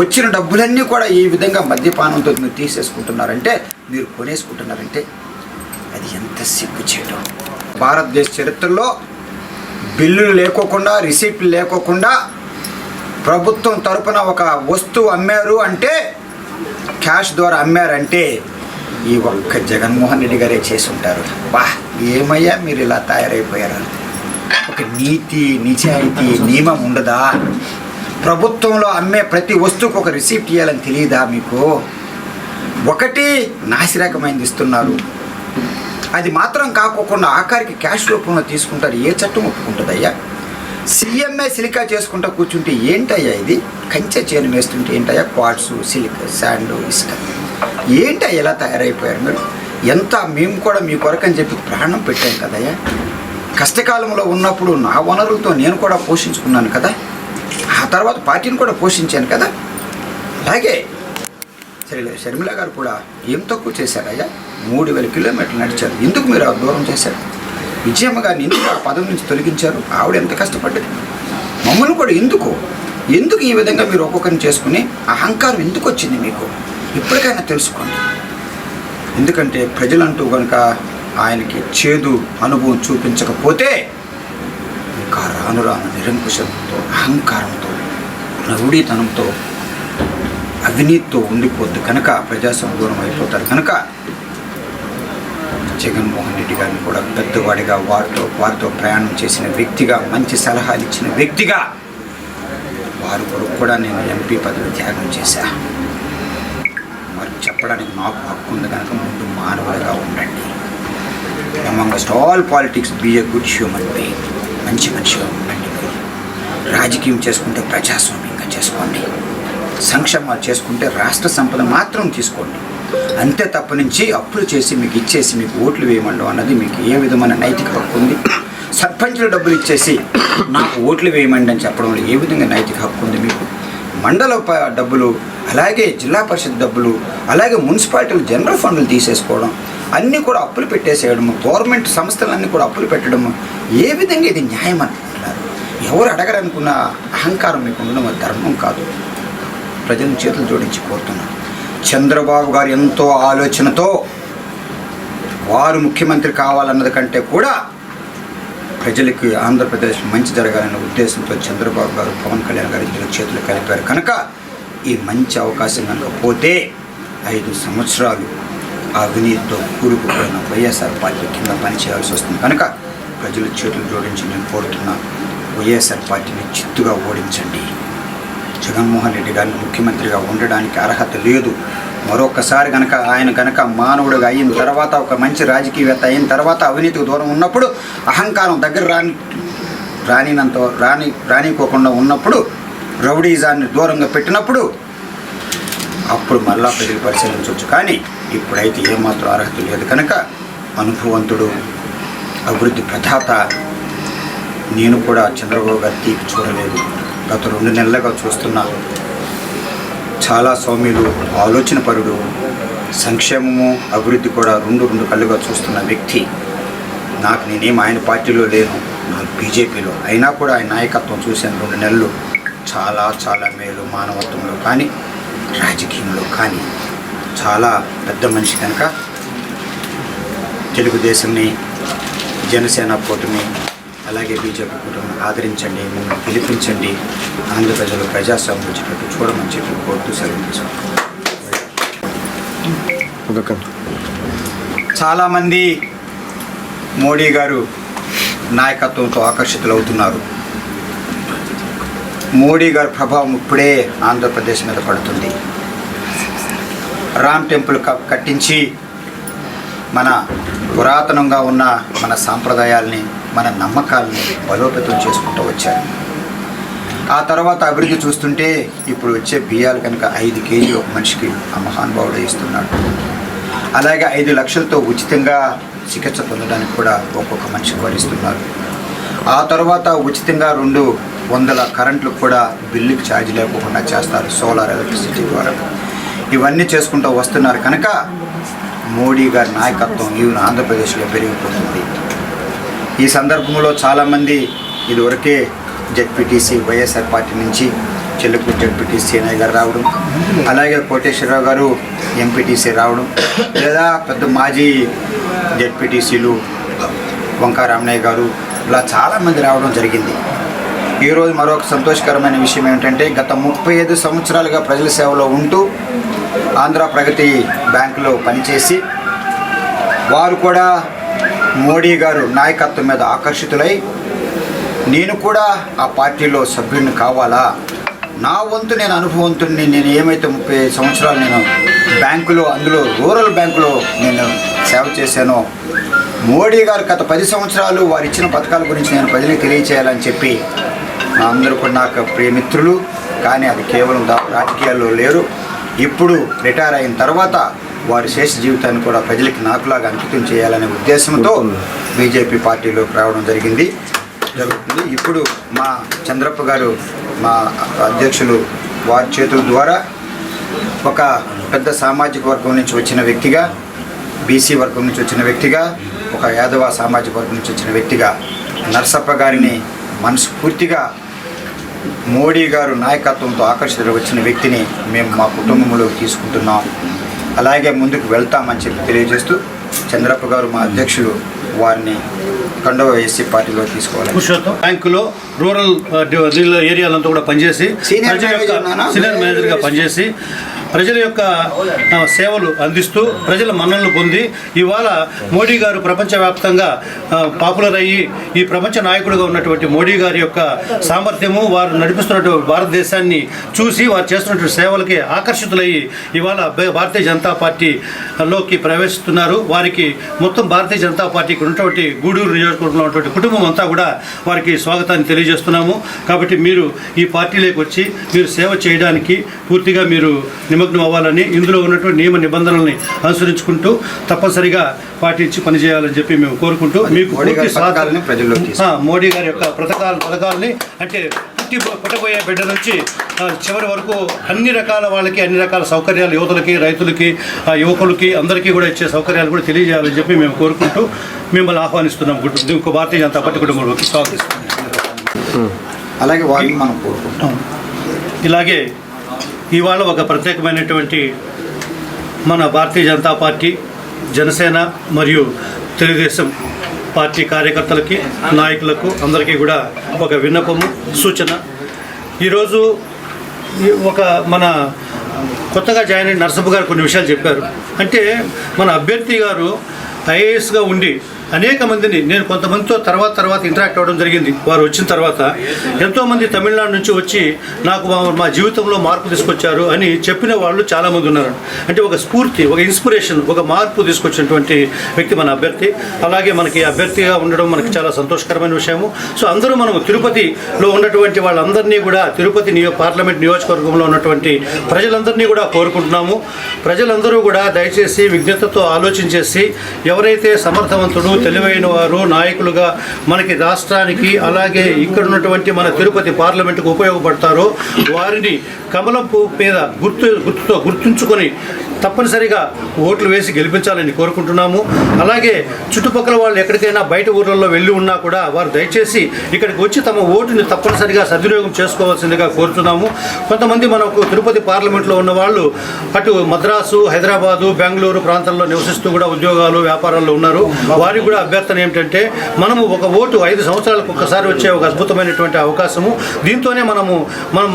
వచ్చిన డబ్బులన్నీ కూడా ఈ విధంగా మద్యపానంతో మీరు తీసేసుకుంటున్నారంటే, మీరు కొనేసుకుంటున్నారంటే అది ఎంత సిగ్గు చేయడం. భారతదేశ చరిత్రలో బిల్లులు లేకోకుండా, రిసీప్ట్లు లేకోకుండా ప్రభుత్వం తరపున ఒక వస్తువు అమ్మారు అంటే, క్యాష్ ద్వారా అమ్మారంటే ఈ ఒక్క జగన్మోహన్ రెడ్డి గారే చేసి ఉంటారు. బా ఏమయ్యా మీరు ఇలా తయారైపోయారు. ఒక నీతి నిజాయితీ నియమం ఉండదా? ప్రభుత్వంలో అమ్మే ప్రతి వస్తువుకు ఒక రిసీప్ట్ ఇవ్వాలని తెలియదా మీకు? ఒకటి నాసిరకమైంది ఇస్తున్నారు. అది మాత్రం కాకోకుండా ఆఖరికి క్యాష్ రూపంలో తీసుకుంటారు. ఏ చట్టం ఒప్పుకుంటుందయ్యా? సీఎంఏ సిలికా చేసుకుంటూ కూర్చుంటే ఏంటయ్యా ఇది? కంచె చేను వేస్తుంటే ఏంటయ్యా? క్వార్ట్స్, సిలికా, శాండ్, ఇసుక ఏంటయ్యా ఎలా తయారైపోయారు మీరు? ఎంత మేము కూడా మీ కొరకని చెప్పి ప్రాణం పెట్టాం కదయ్యా. కష్టకాలంలో ఉన్నప్పుడు నా వనరులతో నేను కూడా పోషించుకున్నాను కదా, ఆ తర్వాత పార్టీని కూడా పోషించాను కదా. అలాగే షర్మిల గారు కూడా ఏం తక్కువ చేశారయ్యా? 3000 కిలోమీటర్లు నడిచారు. ఎందుకు మీరు ఆ దూరం చేశారు? విజయమ్మ గారిని ఎందుకు ఆ పదవి నుంచి తొలగించారు? ఆవిడ ఎంత కష్టపడ్డది. మమ్మల్ని కూడా ఎందుకు ఈ విధంగా మీరు ఒక్కొక్కరిని చేసుకుని అహంకారం ఎందుకు వచ్చింది మీకు? ఇప్పటికైనా తెలుసుకోండి. ఎందుకంటే ప్రజలంటూ కనుక ఆయనకి చేదు అనుభవం చూపించకపోతే ఇంకా రాను నిరంకుశంతో, అహంకారంతో రౌడీతనంతో అవినీతితో ఉండిపోద్దు కనుక ప్రజాస్వామ్యం దూరం అయిపోతారు కనుక జగన్మోహన్ రెడ్డి గారిని కూడా పెద్దవాడిగా వారితో ప్రయాణం చేసిన వ్యక్తిగా, మంచి సలహాలు ఇచ్చిన వ్యక్తిగా వారి కొరకు కూడా నేను ఎంపీ పదవి త్యాగం చేశా. వారికి చెప్పడానికి నాకు హక్కు ఉంది కనుక ముందు మానవులుగా ఉండండి. Amongst all politics be a good human being. మంచి మనిషిగా ఉండండి. రాజకీయం చేసుకుంటే ప్రజాస్వామ్యంగా చేసుకోండి. సంక్షేమాలు చేసుకుంటే రాష్ట్ర సంపద మాత్రం తీసుకోండి. అంతే తప్ప నుంచి అప్పులు చేసి మీకు ఇచ్చేసి మీకు ఓట్లు వేయమండం అన్నది మీకు ఏ విధమైన నైతిక హక్కు ఉంది? సర్పంచులు డబ్బులు ఇచ్చేసి నాకు ఓట్లు వేయమండి అని చెప్పడంలో ఏ విధంగా నైతిక హక్కు ఉంది మీకు? మండల డబ్బులు, అలాగే జిల్లా పరిషత్ డబ్బులు, అలాగే మున్సిపాలిటీలు జనరల్ ఫండ్లు తీసేసుకోవడం, అన్నీ కూడా అప్పులు పెట్టేసేయడము, గవర్నమెంట్ సంస్థలన్నీ కూడా అప్పులు పెట్టడము, ఏ విధంగా ఇది న్యాయం అనుకుంటున్నారు? ఎవరు అడగరనుకున్న అహంకారం మీకు ఉండడం అది ధర్మం కాదు. ప్రజలను చేతులు జోడించి కోరుతున్నారు. చంద్రబాబు గారు ఎంతో ఆలోచనతో వారు ముఖ్యమంత్రి కావాలన్నది కంటే కూడా ప్రజలకి ఆంధ్రప్రదేశ్ మంచి జరగాలనే ఉద్దేశంతో చంద్రబాబు గారు, పవన్ కళ్యాణ్ గారు ఇద్దరు చేతులు కలిపారు కనుక ఈ మంచి అవకాశం కనుక పోతే 5 సంవత్సరాలు అవినీతితో కూరుకుపోయిన వైఎస్ఆర్ పార్టీ కింద పనిచేయాల్సి వస్తుంది కనుక ప్రజలు చేతులు జోడించి నేను కోరుతున్నా, వైఎస్ఆర్ పార్టీని చిత్తుగా ఓడించండి. జగన్మోహన్ రెడ్డి గారిని ముఖ్యమంత్రిగా ఉండడానికి అర్హత లేదు. మరొకసారి ఆయన కనుక మానవుడిగా అయిన తర్వాత, ఒక మంచి రాజకీయవేత్త అయిన తర్వాత, అవినీతికి దూరం ఉన్నప్పుడు, అహంకారం దగ్గర రానికోకుండా ఉన్నప్పుడు, రౌడీజాన్ని దూరంగా పెట్టినప్పుడు అప్పుడు మళ్ళా ప్రజలు పరిశీలించవచ్చు. కానీ ఇప్పుడైతే ఏమాత్రం అర్హత లేదు కనుక అనుభవంతుడు, అభివృద్ధి ప్రదాత, నేను కూడా చంద్రబాబు గారి తీపి చూడలేదు. గత 2 నెలలుగా చూస్తున్నా. చాలా సౌమ్యులు, ఆలోచనపరుడు, సంక్షేమము అభివృద్ధి కూడా రెండు కళ్ళుగా చూస్తున్న వ్యక్తి. నేనేం ఆయన పార్టీలో లేను, నాకు బీజేపీలో. అయినా కూడా ఆయన నాయకత్వం చూశాను 2 నెలలు. చాలా చాలా మేలు, మానవత్వంలో కానీ రాజకీయంలో కానీ చాలా పెద్ద మనిషి కనుక తెలుగుదేశంని, జనసేన కూటమి, అలాగే బీజేపీ కూటమిని ఆదరించండి, మిమ్మల్ని గెలిపించండి. ఆంధ్ర ప్రజలు ప్రజాస్వామ్యం వచ్చేటట్టు చూడమని చెప్పి కోరుతూ సెలవు తీసుకుంటాం. చాలామంది మోడీ గారు నాయకత్వంతో ఆకర్షితులవుతున్నారు. మోడీ గారి ప్రభావం ఇప్పుడే ఆంధ్రప్రదేశ్ మీద పడుతుంది. రామ్ టెంపుల్ కట్టించి మన పురాతనంగా ఉన్న మన సాంప్రదాయాల్ని, మన నమ్మకాలని బలోపేతం చేసుకుంటూ వచ్చారు. ఆ తర్వాత అభివృద్ధి చూస్తుంటే ఇప్పుడు వచ్చే బియ్యాలు కనుక 5 కేజీలు ఒక మనిషికి ఆ మహానుభావుడు ఇస్తున్నాడు. అలాగే 5 లక్షలతో ఉచితంగా చికిత్స పొందడానికి కూడా ఒక్కొక్క మనిషికి వరిస్తున్నారు. ఆ తర్వాత ఉచితంగా 200 కరెంట్లు కూడా బిల్లుకి ఛార్జ్ లేకుండా చేస్తారు సోలార్ ఎలక్ట్రిసిటీ ద్వారా. ఇవన్నీ చేసుకుంటూ వస్తున్నారు కనుక మోడీ గారి నాయకత్వం ఈవెన్ ఆంధ్రప్రదేశ్లో పెరిగిపోతుంది. ఈ సందర్భంలో చాలామంది ఇదివరకే జెడ్పీటీసీ వైఎస్ఆర్ పార్టీ నుంచి చెల్లుకు జెడ్పీటీసీ సేనయ్య గారు రావడం, అలాగే కోటేశ్వరరావు గారు ఎంపీటీసీ రావడం, లేదా పెద్ద మాజీ జెడ్పీటీసీలు వంకా రామయ్య గారు, ఇలా చాలామంది రావడం జరిగింది. ఈరోజు మరొక సంతోషకరమైన విషయం ఏమిటంటే గత 35 సంవత్సరాలుగా ప్రజల సేవలో ఉంటూ ఆంధ్ర ప్రగతి బ్యాంకులో పనిచేసి వారు కూడా మోడీ గారు నాయకత్వం మీద ఆకర్షితులై నేను కూడా ఆ పార్టీలో సభ్యుడిని కావాలా, నా వంతు నేను అనుభవంతుడిని, నేను ఏమైతే 30 సంవత్సరాలు నేను బ్యాంకులో, అందులో రూరల్ బ్యాంకులో నేను సేవ చేశానో, మోడీ గారు గత 10 సంవత్సరాలు వారు ఇచ్చిన పథకాల గురించి నేను ప్రజలకు తెలియచేయాలని చెప్పి అందరూ కూడా నాకు ప్రియమిత్రులు. కానీ అది కేవలం రాజకీయాల్లో లేరు. ఇప్పుడు రిటైర్ అయిన తర్వాత వారి శేష జీవితాన్ని కూడా ప్రజలకి నాకులాగా అంకితం చేయాలనే ఉద్దేశంతో బీజేపీ పార్టీలోకి రావడం జరుగుతుంది. ఇప్పుడు మా చంద్రప్ప గారు, మా అధ్యక్షులు, వారి చేతుల ద్వారా ఒక పెద్ద సామాజిక వర్గం నుంచి వచ్చిన వ్యక్తిగా, బీసీ వర్గం నుంచి వచ్చిన వ్యక్తిగా, ఒక యాదవ సామాజిక వర్గం నుంచి వచ్చిన వ్యక్తిగా నరసప్ప గారిని మనస్ఫూర్తిగా మోడీ గారు నాయకత్వంతో ఆకర్షితులు వచ్చిన వ్యక్తిని మేము మా కుటుంబంలోకి తీసుకుంటున్నాం. అలాగే ముందుకు వెళ్తామని చెప్పి తెలియజేస్తూ చంద్రప్ప గారు మా అధ్యక్షులు వారిని కండవ వేసి పార్టీలో తీసుకోవాలి. పురుషోత్తం బ్యాంకులో రూరల్ ఏరియాలంతా కూడా పనిచేసి సీనియర్ మేనేజర్గా పనిచేసి ప్రజల యొక్క సేవలు అందిస్తూ ప్రజల మన్ననలు పొంది ఇవాళ మోడీ గారు ప్రపంచవ్యాప్తంగా పాపులర్ అయ్యి ఈ ప్రపంచ నాయకుడిగా ఉన్నటువంటి మోడీ గారి యొక్క సామర్థ్యము, వారు నడిపిస్తున్నటువంటి భారతదేశాన్ని చూసి వారు చేస్తున్నటువంటి సేవలకి ఆకర్షితులయ్యి ఇవాళ భారతీయ జనతా పార్టీలోకి ప్రవేశిస్తున్నారు. వారికి మొత్తం భారతీయ జనతా పార్టీకి ఉన్నటువంటి గూడూరు నియోజకవర్గంలో ఉన్నటువంటి కుటుంబం అంతా కూడా వారికి స్వాగతాన్ని తెలియజేస్తున్నాము. కాబట్టి మీరు ఈ పార్టీలోకి వచ్చి మీరు సేవ చేయడానికి పూర్తిగా మీరు నిమగ్నం అవ్వాలని, ఇందులో ఉన్నటువంటి నియమ నిబంధనల్ని అనుసరించుకుంటూ తప్పనిసరిగా పాటించి పనిచేయాలని చెప్పి మేము కోరుకుంటూ మీకు మోడీ గారి యొక్క పథకాలని అంటే పుట్టబోయే బిడ్డ నుంచి చివరి వరకు అన్ని రకాల వాళ్ళకి అన్ని రకాల సౌకర్యాలు యువతలకి, రైతులకి, యువకులకి అందరికీ కూడా ఇచ్చే సౌకర్యాలు కూడా తెలియజేయాలని చెప్పి మేము కోరుకుంటూ మిమ్మల్ని ఆహ్వానిస్తున్నాం. భారతీయ జనతా పార్టీ కుటుంబంలోకి స్వాగతిస్తున్నాం. అలాగే వాళ్ళని మనం కోరుకుంటాం. ఇలాగే ఇవాళ ఒక ప్రత్యేకమైనటువంటి మన భారతీయ జనతా పార్టీ, జనసేన మరియు తెలుగుదేశం పార్టీ కార్యకర్తలకి, నాయకులకు అందరికీ కూడా ఒక విన్నపము, సూచన. ఈరోజు ఒక మన కొత్తగా జాయిన్ అయిన నరసప్ప గారు కొన్ని విషయాలు చెప్పారు. అంటే మన అభ్యర్థి గారు ఐఏఎస్గా ఉండి అనేక మందిని, నేను కొంతమందితో తర్వాత ఇంటరాక్ట్ అవ్వడం జరిగింది. వారు వచ్చిన తర్వాత ఎంతోమంది తమిళనాడు నుంచి వచ్చి నాకు మా జీవితంలో మార్పు తీసుకొచ్చారు అని చెప్పిన వాళ్ళు చాలామంది ఉన్నారు. అంటే ఒక స్ఫూర్తి, ఒక ఇన్స్పిరేషన్, ఒక మార్పు తీసుకొచ్చినటువంటి వ్యక్తి మన అభ్యర్థి. అలాగే మనకి అభ్యర్థిగా ఉండడం మనకి చాలా సంతోషకరమైన విషయము. సో అందరూ మనం తిరుపతిలో ఉన్నటువంటి వాళ్ళందరినీ కూడా, తిరుపతి పార్లమెంట్ నియోజకవర్గంలో ఉన్నటువంటి ప్రజలందరినీ కూడా కోరుకుంటున్నాము. ప్రజలందరూ కూడా దయచేసి విజ్ఞతతో ఆలోచించేసి ఎవరైతే సమర్థవంతుడు, తెలివైన వారు నాయకులుగా మనకి రాష్ట్రానికి అలాగే ఇక్కడ ఉన్నటువంటి మన తిరుపతి పార్లమెంటుకు ఉపయోగపడతారో వారిని కమలం పువ్వు మీద గుర్తుతో గుర్తుంచుకొని తప్పనిసరిగా ఓట్లు వేసి గెలిపించాలని కోరుకుంటున్నాము. అలాగే చుట్టుపక్కల వాళ్ళు ఎక్కడికైనా బయట ఊర్లలో వెళ్ళి ఉన్నా కూడా వారు దయచేసి ఇక్కడికి వచ్చి తమ ఓటుని తప్పనిసరిగా సద్వినియోగం చేసుకోవాల్సిందిగా కోరుతున్నాము. కొంతమంది మనకు తిరుపతి పార్లమెంట్లో ఉన్న వాళ్ళు అటు మద్రాసు, హైదరాబాదు, బెంగళూరు ప్రాంతాల్లో నివసిస్తూ కూడా ఉద్యోగాలు, వ్యాపారాల్లో ఉన్నారు. వారికి కూడా అభ్యర్థన ఏమిటంటే మనము ఒక ఓటు 5 సంవత్సరాలకు ఒక్కసారి వచ్చే ఒక అద్భుతమైనటువంటి అవకాశము. దీంతోనే మనం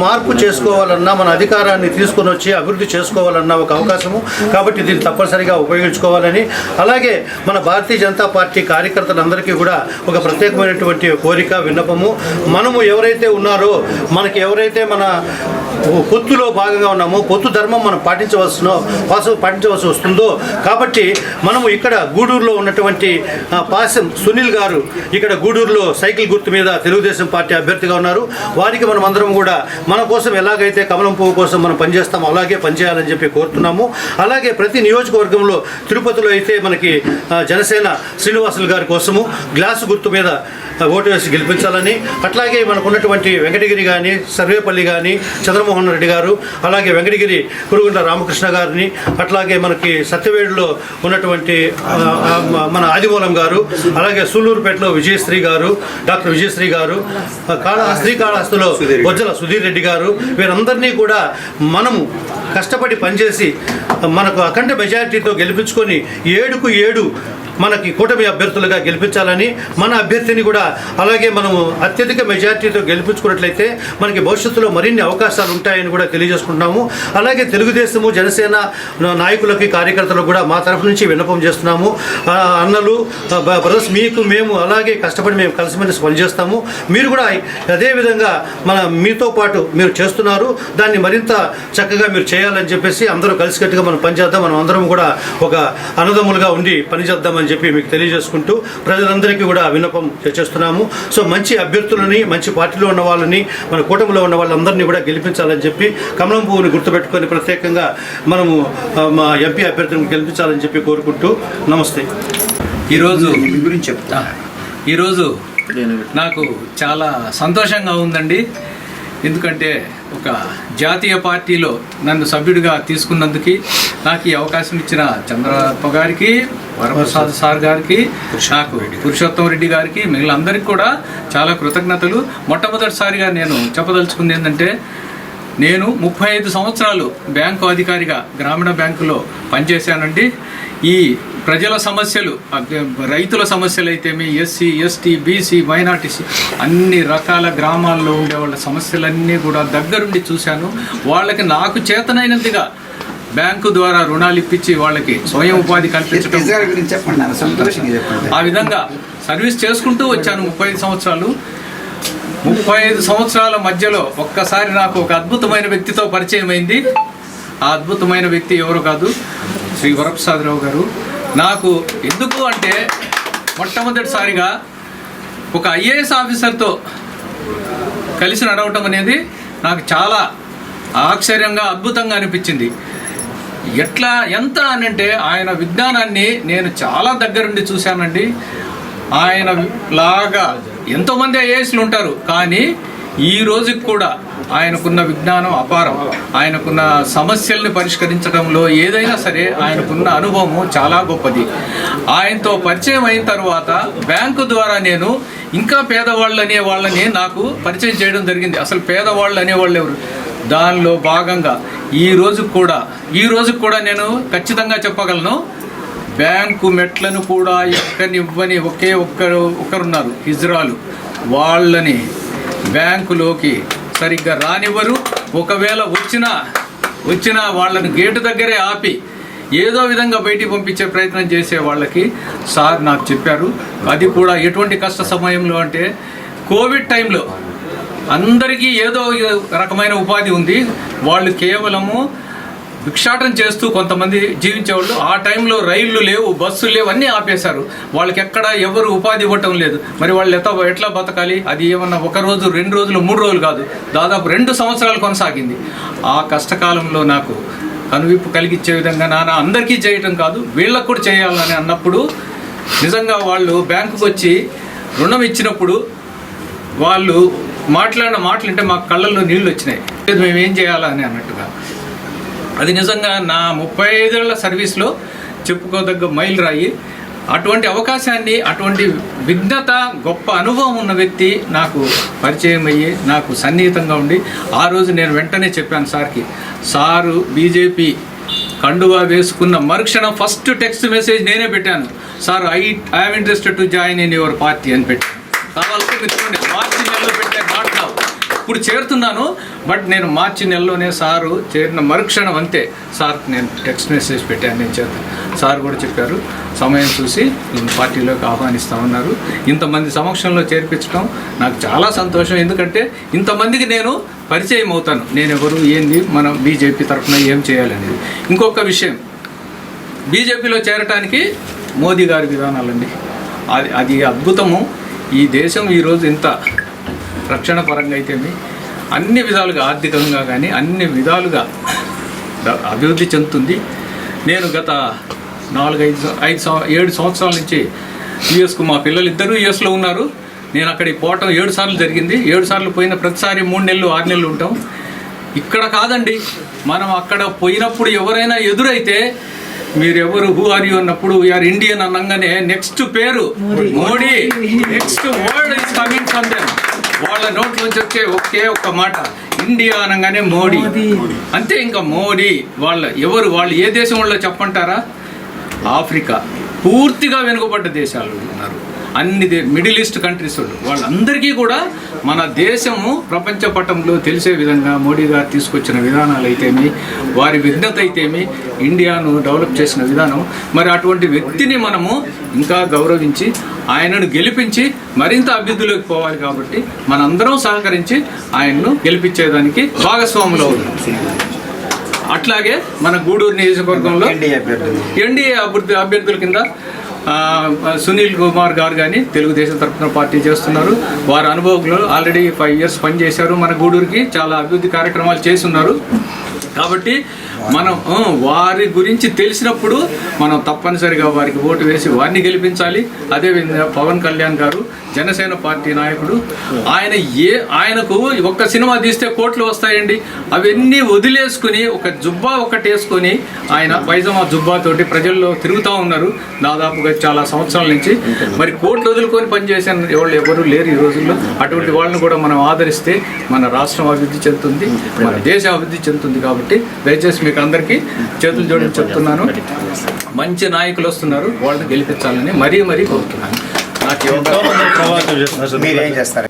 మార్పు చేసుకోవాలన్నా, మన అధికారాన్ని తీసుకొని వచ్చి అభివృద్ధి చేసుకోవాలన్నా ఒక అవకాశము. కాబట్టి దీన్ని తప్పనిసరిగా ఉపయోగించుకోవాలని, అలాగే మన భారతీయ జనతా పార్టీ కార్యకర్తలందరికీ కూడా ఒక ప్రత్యేకమైనటువంటి కోరిక, విన్నపము. మనము ఎవరైతే ఉన్నారో, మనకి ఎవరైతే మన పొత్తులో భాగంగా ఉన్నామో, పొత్తు ధర్మం మనం పాటించవలసి వస్తుందో, కాబట్టి మనము ఇక్కడ గూడూరులో ఉన్నటువంటి పాసం సునీల్ గారు ఇక్కడ గూడూరులో సైకిల్ గుర్తు మీద తెలుగుదేశం పార్టీ అభ్యర్థిగా ఉన్నారు. వారికి మనం అందరం కూడా మన కోసం ఎలాగైతే కమలం పువ్వు కోసం మనం పనిచేస్తామో అలాగే పనిచేయాలని చెప్పి కోరుతున్నాము. అలాగే ప్రతి నియోజకవర్గంలో, తిరుపతిలో అయితే మనకి జనసేన శ్రీనివాసులు గారి కోసము గ్లాసు గుర్తు మీద ఓటు వేసి గెలిపించాలని, అట్లాగే మనకు ఉన్నటువంటి వెంకటగిరి కానీ, సర్వేపల్లి కానీ, చంద్రమోహన్ రెడ్డి గారు, అలాగే వెంకటగిరి కురుగుంట్ల రామకృష్ణ గారిని, అట్లాగే మనకి సత్యవేడులో ఉన్నటువంటి మన ఆదిమూలం గారు, అలాగే సూళ్ళూరుపేటలో విజయశ్రీ గారు, డాక్టర్ విజయశ్రీ గారు, శ్రీకాళహస్తిలో బొజ్జల సుధీర్ రెడ్డి గారు, వీరందరినీ కూడా మనము కష్టపడి పనిచేసి మనకు అఖండ మెజారిటీతో గెలిపించుకొని 7కు 7 మనకి కూటమి అభ్యర్థులుగా గెలిపించాలని, మన అభ్యర్థిని కూడా అలాగే మనము అత్యధిక మెజారిటీతో గెలిపించుకున్నట్లయితే మనకి భవిష్యత్తులో మరిన్ని అవకాశాలు ఉంటాయని కూడా తెలియజేసుకుంటున్నాము. అలాగే తెలుగుదేశము, జనసేన నాయకులకి, కార్యకర్తలకు కూడా మా తరఫు నుంచి విన్నపం చేస్తున్నాము. అన్నలు, బ్రదర్స్, మీకు మేము అలాగే కష్టపడి మేము కలిసిమెలిసి పనిచేస్తాము. మీరు కూడా అదేవిధంగా మీతో పాటు మీరు చేస్తున్నారు, దాన్ని మరింత చక్కగా మీరు చేయాలని చెప్పేసి అందరూ కలిసికట్టుగా మనం పనిచేద్దాం. మనం అందరం కూడా ఒక అన్నదమ్ములుగా ఉండి పనిచేద్దామని చెప్పి మీకు తెలియజేసుకుంటూ ప్రజలందరికీ కూడా విన్నపం చేస్తున్నాము. సో మంచి అభ్యర్థులని, మంచి పార్టీలో ఉన్న వాళ్ళని, మన కూటమిలో ఉన్న వాళ్ళందరినీ కూడా గెలిపించాలని చెప్పి, కమలం పువ్వుని గుర్తుపెట్టుకొని ప్రత్యేకంగా మనము మా ఎంపీ అభ్యర్థులను గెలిపించాలని చెప్పి కోరుకుంటూ నమస్తే. ఈరోజు నాకు చాలా సంతోషంగా ఉందండి. ఎందుకంటే ఒక జాతీయ పార్టీలో నన్ను సభ్యుడిగా తీసుకున్నందుకు నాకు ఈ అవకాశం ఇచ్చిన చంద్రబాబు గారికి, వరప్రసాద్ సార్ గారికి, నాకు పురుషోత్తం రెడ్డి గారికి, మిగిలిన అందరికీ కూడా చాలా కృతజ్ఞతలు. మొట్టమొదటిసారిగా నేను చెప్పదలుచుకుంది ఏంటంటే, నేను 35 సంవత్సరాలు బ్యాంకు అధికారిగా గ్రామీణ బ్యాంకులో పనిచేశానండి. ఈ ప్రజల సమస్యలు, రైతుల సమస్యలు అయితేమి, ఎస్సీ ఎస్టీ బీసీ మైనార్టీసీ అన్ని రకాల గ్రామాల్లో ఉండే వాళ్ళ సమస్యలన్నీ కూడా దగ్గరుండి చూశాను. వాళ్ళకి నాకు చేతనైనంతగా బ్యాంకు ద్వారా రుణాలు ఇప్పించి వాళ్ళకి స్వయం ఉపాధి కల్పించడం, ఆ విధంగా సర్వీస్ చేసుకుంటూ వచ్చాను 35 సంవత్సరాలు. 35 సంవత్సరాల మధ్యలో ఒక్కసారి నాకు ఒక అద్భుతమైన వ్యక్తితో పరిచయం అయింది. ఆ అద్భుతమైన వ్యక్తి ఎవరు కాదు, శ్రీ వరప్రసాదరావు గారు. నాకు ఎందుకు అంటే మొట్టమొదటిసారిగా ఒక ఐఏఎస్ ఆఫీసర్తో కలిసి నడవటం అనేది నాకు చాలా ఆశ్చర్యంగా, అద్భుతంగా అనిపించింది. ఎంత అనంటే ఆయన విజ్ఞానాన్ని నేను చాలా దగ్గరుండి చూశానండి. ఆయన లాగా ఎంతోమంది ఐఏఎస్లు ఉంటారు, కానీ ఈ రోజుకి కూడా ఆయనకున్న విజ్ఞానం అపారం. ఆయనకున్న సమస్యల్ని పరిష్కరించడంలో ఏదైనా సరే ఆయనకున్న అనుభవము చాలా గొప్పది. ఆయనతో పరిచయం అయిన తర్వాత బ్యాంకు ద్వారా నేను ఇంకా పేదవాళ్ళు అనే వాళ్ళని నాకు పరిచయం చేయడం జరిగింది. అసలు పేదవాళ్ళు అనేవాళ్ళు ఎవరు? దానిలో భాగంగా ఈ రోజుకు కూడా నేను ఖచ్చితంగా చెప్పగలను, బ్యాంకు మెట్లను కూడా ఎక్కనివ్వని ఒకరున్నారు, హిజ్రాలు. వాళ్ళని బ్యాంకులోకి సరిగ్గా రానివ్వరు. ఒకవేళ వచ్చినా వాళ్ళని గేటు దగ్గరే ఆపి ఏదో విధంగా బయటికి పంపించే ప్రయత్నం చేసే వాళ్ళకి సార్ నాకు చెప్పారు. అది కూడా ఎటువంటి కష్ట సమయంలో అంటే కోవిడ్ టైంలో అందరికీ ఏదో రకమైన ఉపాధి ఉంది. వాళ్ళు కేవలము భిక్షాటం చేస్తూ కొంతమంది జీవించేవాళ్ళు. ఆ టైంలో రైళ్లు లేవు, బస్సులు లేవు, అన్నీ ఆపేశారు. వాళ్ళకి ఎక్కడ ఎవరు ఉపాధి ఇవ్వటం లేదు. మరి వాళ్ళు ఎట్లా బతకాలి? అది ఏమన్నా 1 రోజు 2 రోజులు 3 రోజులు కాదు, దాదాపు 2 సంవత్సరాలు కొనసాగింది. ఆ కష్టకాలంలో నాకు కనువిప్పు కలిగించే విధంగా అందరికీ చేయటం కాదు, వీళ్ళకు కూడా చేయాలని అన్నప్పుడు నిజంగా వాళ్ళు బ్యాంకుకు వచ్చి రుణం ఇచ్చినప్పుడు వాళ్ళు మాట్లాడిన మాటలు అంటే మాకు కళ్ళల్లో నీళ్ళు వచ్చినాయి. మేమేం చేయాలని అన్నట్టుగా. అది నిజంగా నా 35 ఏళ్ల సర్వీస్లో చెప్పుకోదగ్గ మైలు రాయి. అటువంటి అవకాశాన్ని, అటువంటి విఘ్నత, గొప్ప అనుభవం ఉన్న వ్యక్తి నాకు పరిచయం అయ్యి నాకు సన్నిహితంగా ఉండి ఆ రోజు నేను వెంటనే చెప్పాను సార్కి. సారు బీజేపీ కండువా వేసుకున్న మరుక్షణం ఫస్ట్ టెక్స్ట్ మెసేజ్ నేనే పెట్టాను, sir I'm interested to join in your party అని పెట్టాను. కావాలంటే చూడండి, మార్చి నెలలో పెట్టే మాట నావు. ఇప్పుడు చేరుతున్నాను, బట్ నేను మార్చి నెలలోనే సారు చేరిన మరుక్షణం అంతే సార్ నేను టెక్స్ట్ మెసేజ్ పెట్టాను, నేను చేస్తాను. సార్ కూడా చెప్పారు, సమయం చూసి నేను పార్టీలోకి ఆహ్వానిస్తామన్నారు. ఇంతమంది సమక్షంలో చేర్పించడం నాకు చాలా సంతోషం. ఎందుకంటే ఇంతమందికి నేను పరిచయం అవుతాను, నేను ఎవరు, ఏంది, మనం బీజేపీ తరఫున ఏం చేయాలనేది. ఇంకొక విషయం, బీజేపీలో చేరటానికి మోదీ గారి విధానాలండి, అది అద్భుతము. ఈ దేశం ఈరోజు ఇంత రక్షణ పరంగా అయితేమి అన్ని విధాలుగా, ఆర్థికంగా కానీ అన్ని విధాలుగా అభివృద్ధి చెందుతుంది. నేను గత 7 సంవత్సరాల నుంచి యుఎస్కు, మా పిల్లలు ఇద్దరూ యుఎస్లో ఉన్నారు. నేను అక్కడికి పోవటం 7 సార్లు జరిగింది. 7 సార్లు పోయిన ప్రతిసారి 3 నెలలు 6 నెలలు ఉంటాం. ఇక్కడ కాదండి, మనం అక్కడ పోయినప్పుడు ఎవరైనా ఎదురైతే మీరెవరు, హూ ఆర్ యూ అన్నప్పుడు వీఆర్ ఇండియన్ అనగానే నెక్స్ట్ పేరు Modi, next word is coming from them. వాళ్ళ నోట్లోంచి వచ్చే ఒక్క మాట ఇండియా అనగానే మోడీ, అంతే. ఇంకా మోడీ వాళ్ళు ఏ దేశం వాళ్ళో చెప్పంటారా? ఆఫ్రికా పూర్తిగా వెనుకబడ్డ దేశాలు ఉన్నారు, అన్ని మిడిల్ ఈస్ట్ కంట్రీస్ వాళ్ళందరికీ కూడా మన దేశము ప్రపంచ పటంలో తెలిసే విధంగా మోడీ గారు తీసుకొచ్చిన విధానాలు అయితేమి, వారి విఘ్నత అయితేమి, ఇండియాను డెవలప్ చేసిన విధానం. మరి అటువంటి వ్యక్తిని మనము ఇంకా గౌరవించి ఆయనను గెలిపించి మరింత అభివృద్ధిలోకి పోవాలి. కాబట్టి మనందరం సహకరించి ఆయన్ను గెలిపించేదానికి భాగస్వాములు అవుతాం. అట్లాగే మన గూడూరు నియోజకవర్గంలో ఎన్డీఏ అభ్యర్థుల కింద సునీల్ కుమార్ గారు కానీ తెలుగుదేశం తరఫున పార్టీ చేస్తున్నారు. వారి అనుభవంలో ఆల్రెడీ 5 years పనిచేశారు. మన గూడూరుకి చాలా అభివృద్ధి కార్యక్రమాలు చేస్తున్నారు. కాబట్టి మనం వారి గురించి తెలిసినప్పుడు మనం తప్పనిసరిగా వారికి ఓటు వేసి వారిని గెలిపించాలి. అదేవిధంగా పవన్ కళ్యాణ్ గారు జనసేన పార్టీ నాయకుడు, ఆయనకు ఒక్క సినిమా తీస్తే కోట్లు వస్తాయండి. అవన్నీ వదిలేసుకుని ఒక జుబ్బా ఒకటి వేసుకొని ఆయన పైజమా జుబ్బాతోటి ప్రజల్లో తిరుగుతూ ఉన్నారు దాదాపుగా చాలా సంవత్సరాల నుంచి. మరి కోట్లు వదులుకొని పనిచేసే వాళ్ళు ఎవరు లేరు ఈ రోజుల్లో. అటువంటి వాళ్ళని కూడా మనం ఆదరిస్తే మన రాష్ట్రం అభివృద్ధి చెందుతుంది, మన దేశం అభివృద్ధి చెందుతుంది. కాబట్టి దయచేసి మీకు మీకు అందరికీ చేతులు జోడించి చెప్తున్నాను, మంచి నాయకులు వస్తున్నారు, వాళ్ళని గెలిపించాలని మరీ కోరుతున్నాను. మీరేం చేస్తారు?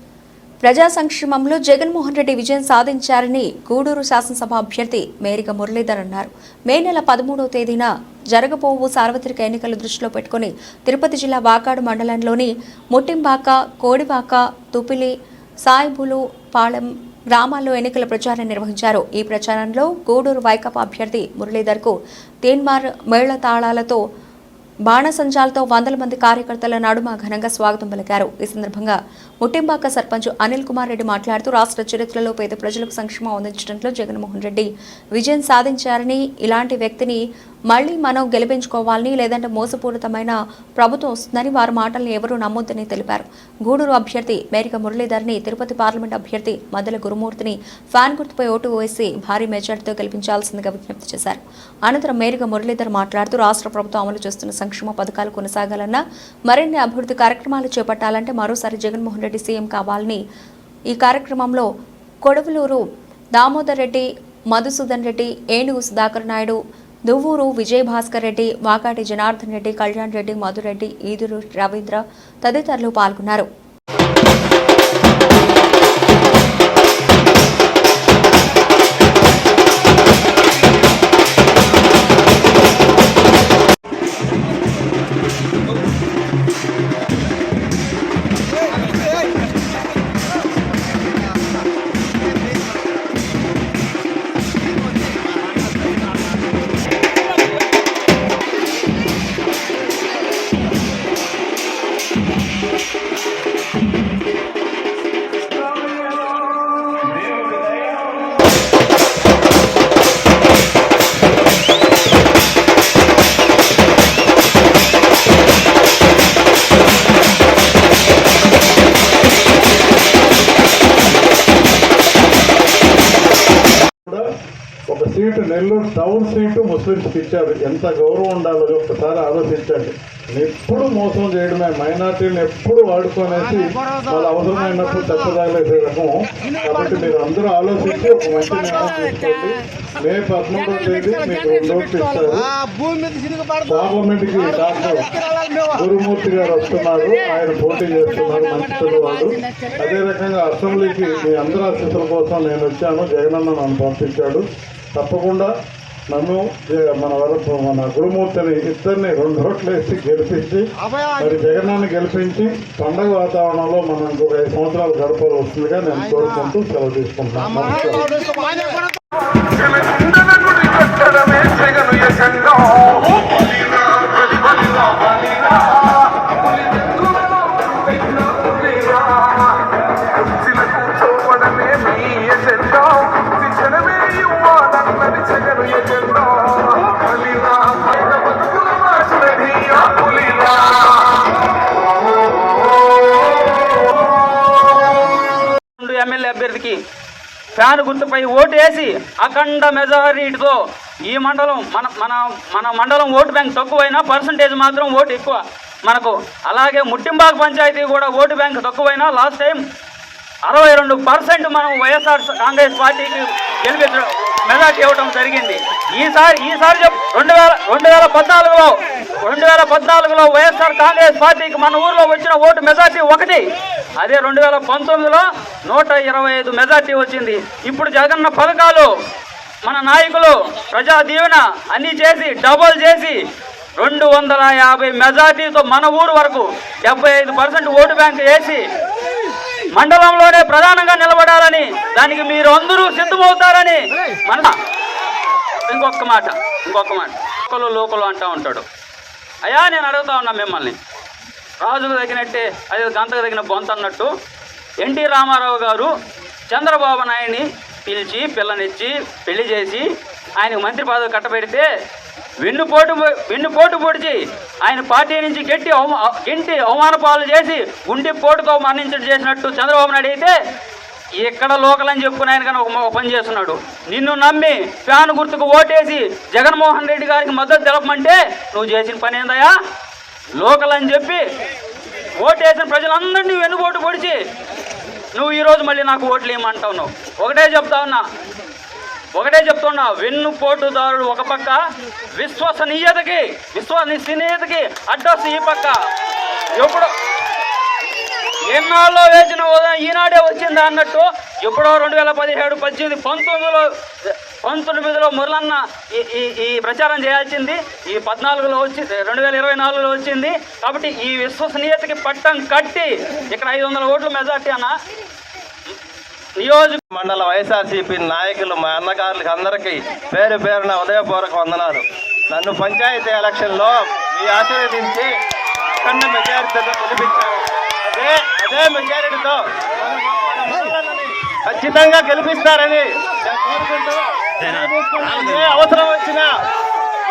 ప్రజా సంక్షేమంలో జగన్మోహన్ రెడ్డి విజయం సాధించారని గూడూరు శాసనసభ అభ్యర్థి మేరిగ మురళీధర్ అన్నారు. మే నెల 13వ తేదీన జరగబోవు సార్వత్రిక ఎన్నికలు దృష్టిలో పెట్టుకుని తిరుపతి జిల్లా వాకాడు మండలంలోని ముట్టింబాక, కోడివాక, తుపిలి, సాయిబులు పాళెం గ్రామాల్లో ఎన్నికల ప్రచారం నిర్వహించారు. ఈ ప్రచారంలో గూడూరు వైకాపా అభ్యర్థి మురళీధర్కు తీన్మార్ మేళతాళాలతో బాణసంచాలతో వందల మంది కార్యకర్తల నడుమ ఘనంగా స్వాగతం పలికారు. ఈ సందర్భంగా ముట్టింబాక సర్పంచ్ అనిల్ కుమార్ రెడ్డి మాట్లాడుతూ రాష్ట్ర చరిత్రలో పేద ప్రజలకు సంక్షేమం అందించడంలో జగన్మోహన్ రెడ్డి విజయం సాధించారని, ఇలాంటి వ్యక్తిని మళ్లీ మనం గెలిపించుకోవాలని, లేదంటే మోసపూరితమైన ప్రభుత్వం వస్తుందని వారి మాటల్ని ఎవరూ నమ్మొద్దని తెలిపారు. గూడూరు అభ్యర్థి మేరిక మురళీధర్ని, తిరుపతి పార్లమెంట్ అభ్యర్థి మద్దెల గురుమూర్తిని ఫ్యాన్ గుర్తుపై ఓటు వేసి భారీ మెజార్టీతో గెలిపించాల్సిందిగా విజ్ఞప్తి చేశారు. అనంతరం మేరిక మురళీధర్ మాట్లాడుతూ రాష్ట్ర ప్రభుత్వం అమలు చేస్తున్న సంక్షేమ పథకాలు కొనసాగాలన్నా, మరిన్ని అభివృద్ధి కార్యక్రమాలు చేపట్టాలంటే మరోసారి జగన్మోహన్ రెడ్డి సీఎం కావాలని ఈ కార్యక్రమంలో కొడవలూరు దామోదర్ రెడ్డి, మధుసూదన్ రెడ్డి, ఏనుగు సుధాకర్ నాయుడు, దువ్వూరు విజయభాస్కర్ రెడ్డి, వాకాటి జనార్దన్ రెడ్డి, కళ్యాణ్ రెడ్డి, మధురెడ్డి, ఈదురు రవీంద్ర తదితరులు పాల్గొన్నారు. ఒక సీటు నెల్లూరు టౌన్ సీటు ముస్లింస్కి ఇచ్చారు. ఎంత గౌరవం ఉండాలో ఒక్కసారి ఆలోచించండి. ఎప్పుడు మోసం చేయడమే, మైనార్టీని ఎప్పుడు వాడుకొనేసి వాళ్ళు అవసరమైనప్పుడు తప్పదాగలేసే రకం. కాబట్టి మీరు అందరూ ఆలోచించి ఒక మంచి నిర్ణయం తీసుకోండి. మే 13వ తేదీ మీకు 2 ఓట్లు ఇస్తారు. పార్లమెంట్కి డాక్టర్ గురుమూర్తి గారు వస్తున్నారు, ఆయన పోటీ చేస్తున్నారు, మంచి పిల్లవాడు. అదే రకంగా అసెంబ్లీకి మీ అందరి ఆశీస్సుల కోసం నేను వచ్చాను, జగనన్న నన్ను పంపించాడు. తప్పకుండా నన్ను మన గురుమూర్తిని ఇద్దరిని 2 ఓట్లు వేసి గెలిపించి మరి జగనాన్ని గెలిపించి పండగ వాతావరణంలో మనం ఇంకొక 5 సంవత్సరాలు గడపాలి వస్తుందిగా నేను కోరుకుంటూ సెలవు తీసుకుంటున్నాను. ఎమ్మెల్యే అభ్యర్థికి ఫ్యాన్ గుర్తుపై ఓటు వేసి అఖండ మెజారిటీతో ఈ మండలం మన మండలం ఓటు బ్యాంక్ తక్కువైనా పర్సంటేజ్ మాత్రం ఓటు ఎక్కువ మనకు. అలాగే ముట్టింబాక పంచాయతీ కూడా ఓటు బ్యాంక్ తక్కువైనా లాస్ట్ టైం 62% మనం వైఎస్ఆర్ కాంగ్రెస్ పార్టీకి గెలిపించడం మెజార్టీ ఇవ్వడం జరిగింది. ఈసారి 2014లో వైఎస్ఆర్ కాంగ్రెస్ పార్టీకి మన ఊర్లో వచ్చిన ఓటు మెజార్టీ 1. అదే 2019లో 125 మెజార్టీ వచ్చింది. ఇప్పుడు జగన్న పథకాలు మన నాయకులు ప్రజా దీవెన అన్నీ చేసి డబుల్ చేసి 250 మెజార్టీతో మన ఊరు వరకు 75% ఓటు బ్యాంక్ వేసి మండలంలోనే ప్రధానంగా నిలబడాలని, దానికి మీరు అందరూ సిద్ధమవుతారని మన ఇంకొక మాట లోకలు అంటూ ఉంటాడు. అయ్యా నేను అడుగుతా ఉన్నా మిమ్మల్ని, రాజుకు తగినట్టే అదే గంతకు తగిన బొంత అన్నట్టు ఎన్టీ రామారావు గారు చంద్రబాబు నాయుడిని పిలిచి పిల్లనిచ్చి పెళ్లి చేసి ఆయనకు మంత్రి పదవి కట్టబెడితే వెన్నుపోటు పొడిచి ఆయన పార్టీ నుంచి గట్టి అవమాన పాలు చేసి గుండె పోటుతో మరణించడం చేసినట్టు చంద్రబాబు నాయుడు అయితే ఇక్కడ లోకల్ అని చెప్పుకుని ఆయన కానీ ఒక పని చేస్తున్నాడు. నిన్ను నమ్మి ఫ్యాన్ గుర్తుకు ఓటేసి జగన్మోహన్ రెడ్డి గారికి మద్దతు తెలపమంటే నువ్వు చేసిన పని ఏందయ్యా? లోకల్ అని చెప్పి ఓటేసిన ప్రజలందరినీ వెన్నుపోటు పొడిచి నువ్వు ఈరోజు మళ్ళీ నాకు ఓట్లు ఏమంటావు? నువ్వు ఒకటే చెప్తా ఉన్నా, ఒకటే చెప్తున్నా, వెన్నుపోటుదారుడు ఒక పక్క, విశ్వసనీయతకి అడ్రస్ ఈ పక్క. ఎప్పుడు ఎన్నాళ్ళలో వేసిన ఈనాడే వచ్చిందా అన్నట్టు ఎప్పుడో 2017, 18, 19లో మురళన్న ఈ ప్రచారం చేయాల్సింది ఈ 14లో వచ్చి 2024లో వచ్చింది. కాబట్టి ఈ విశ్వసనీయతకి పట్టం కట్టి ఇక్కడ 500 ఓట్ల మెజార్టీ అన్న నియోజక మండల వైఎస్ఆర్సీపీ నాయకులు, మా అన్నగారులకు అందరికీ పేరు పేరున ఉదయపూర్వక వందనాలు. నన్ను పంచాయతీ ఎలక్షన్లో మీ ఆశీర్వదించి అఖండ మెజారిటీతో గెలిపించారు. అదే మెజారిటీతో ఖచ్చితంగా గెలిపిస్తారని నేను కోరుకుంటూ, ఏ అవసరం వచ్చినా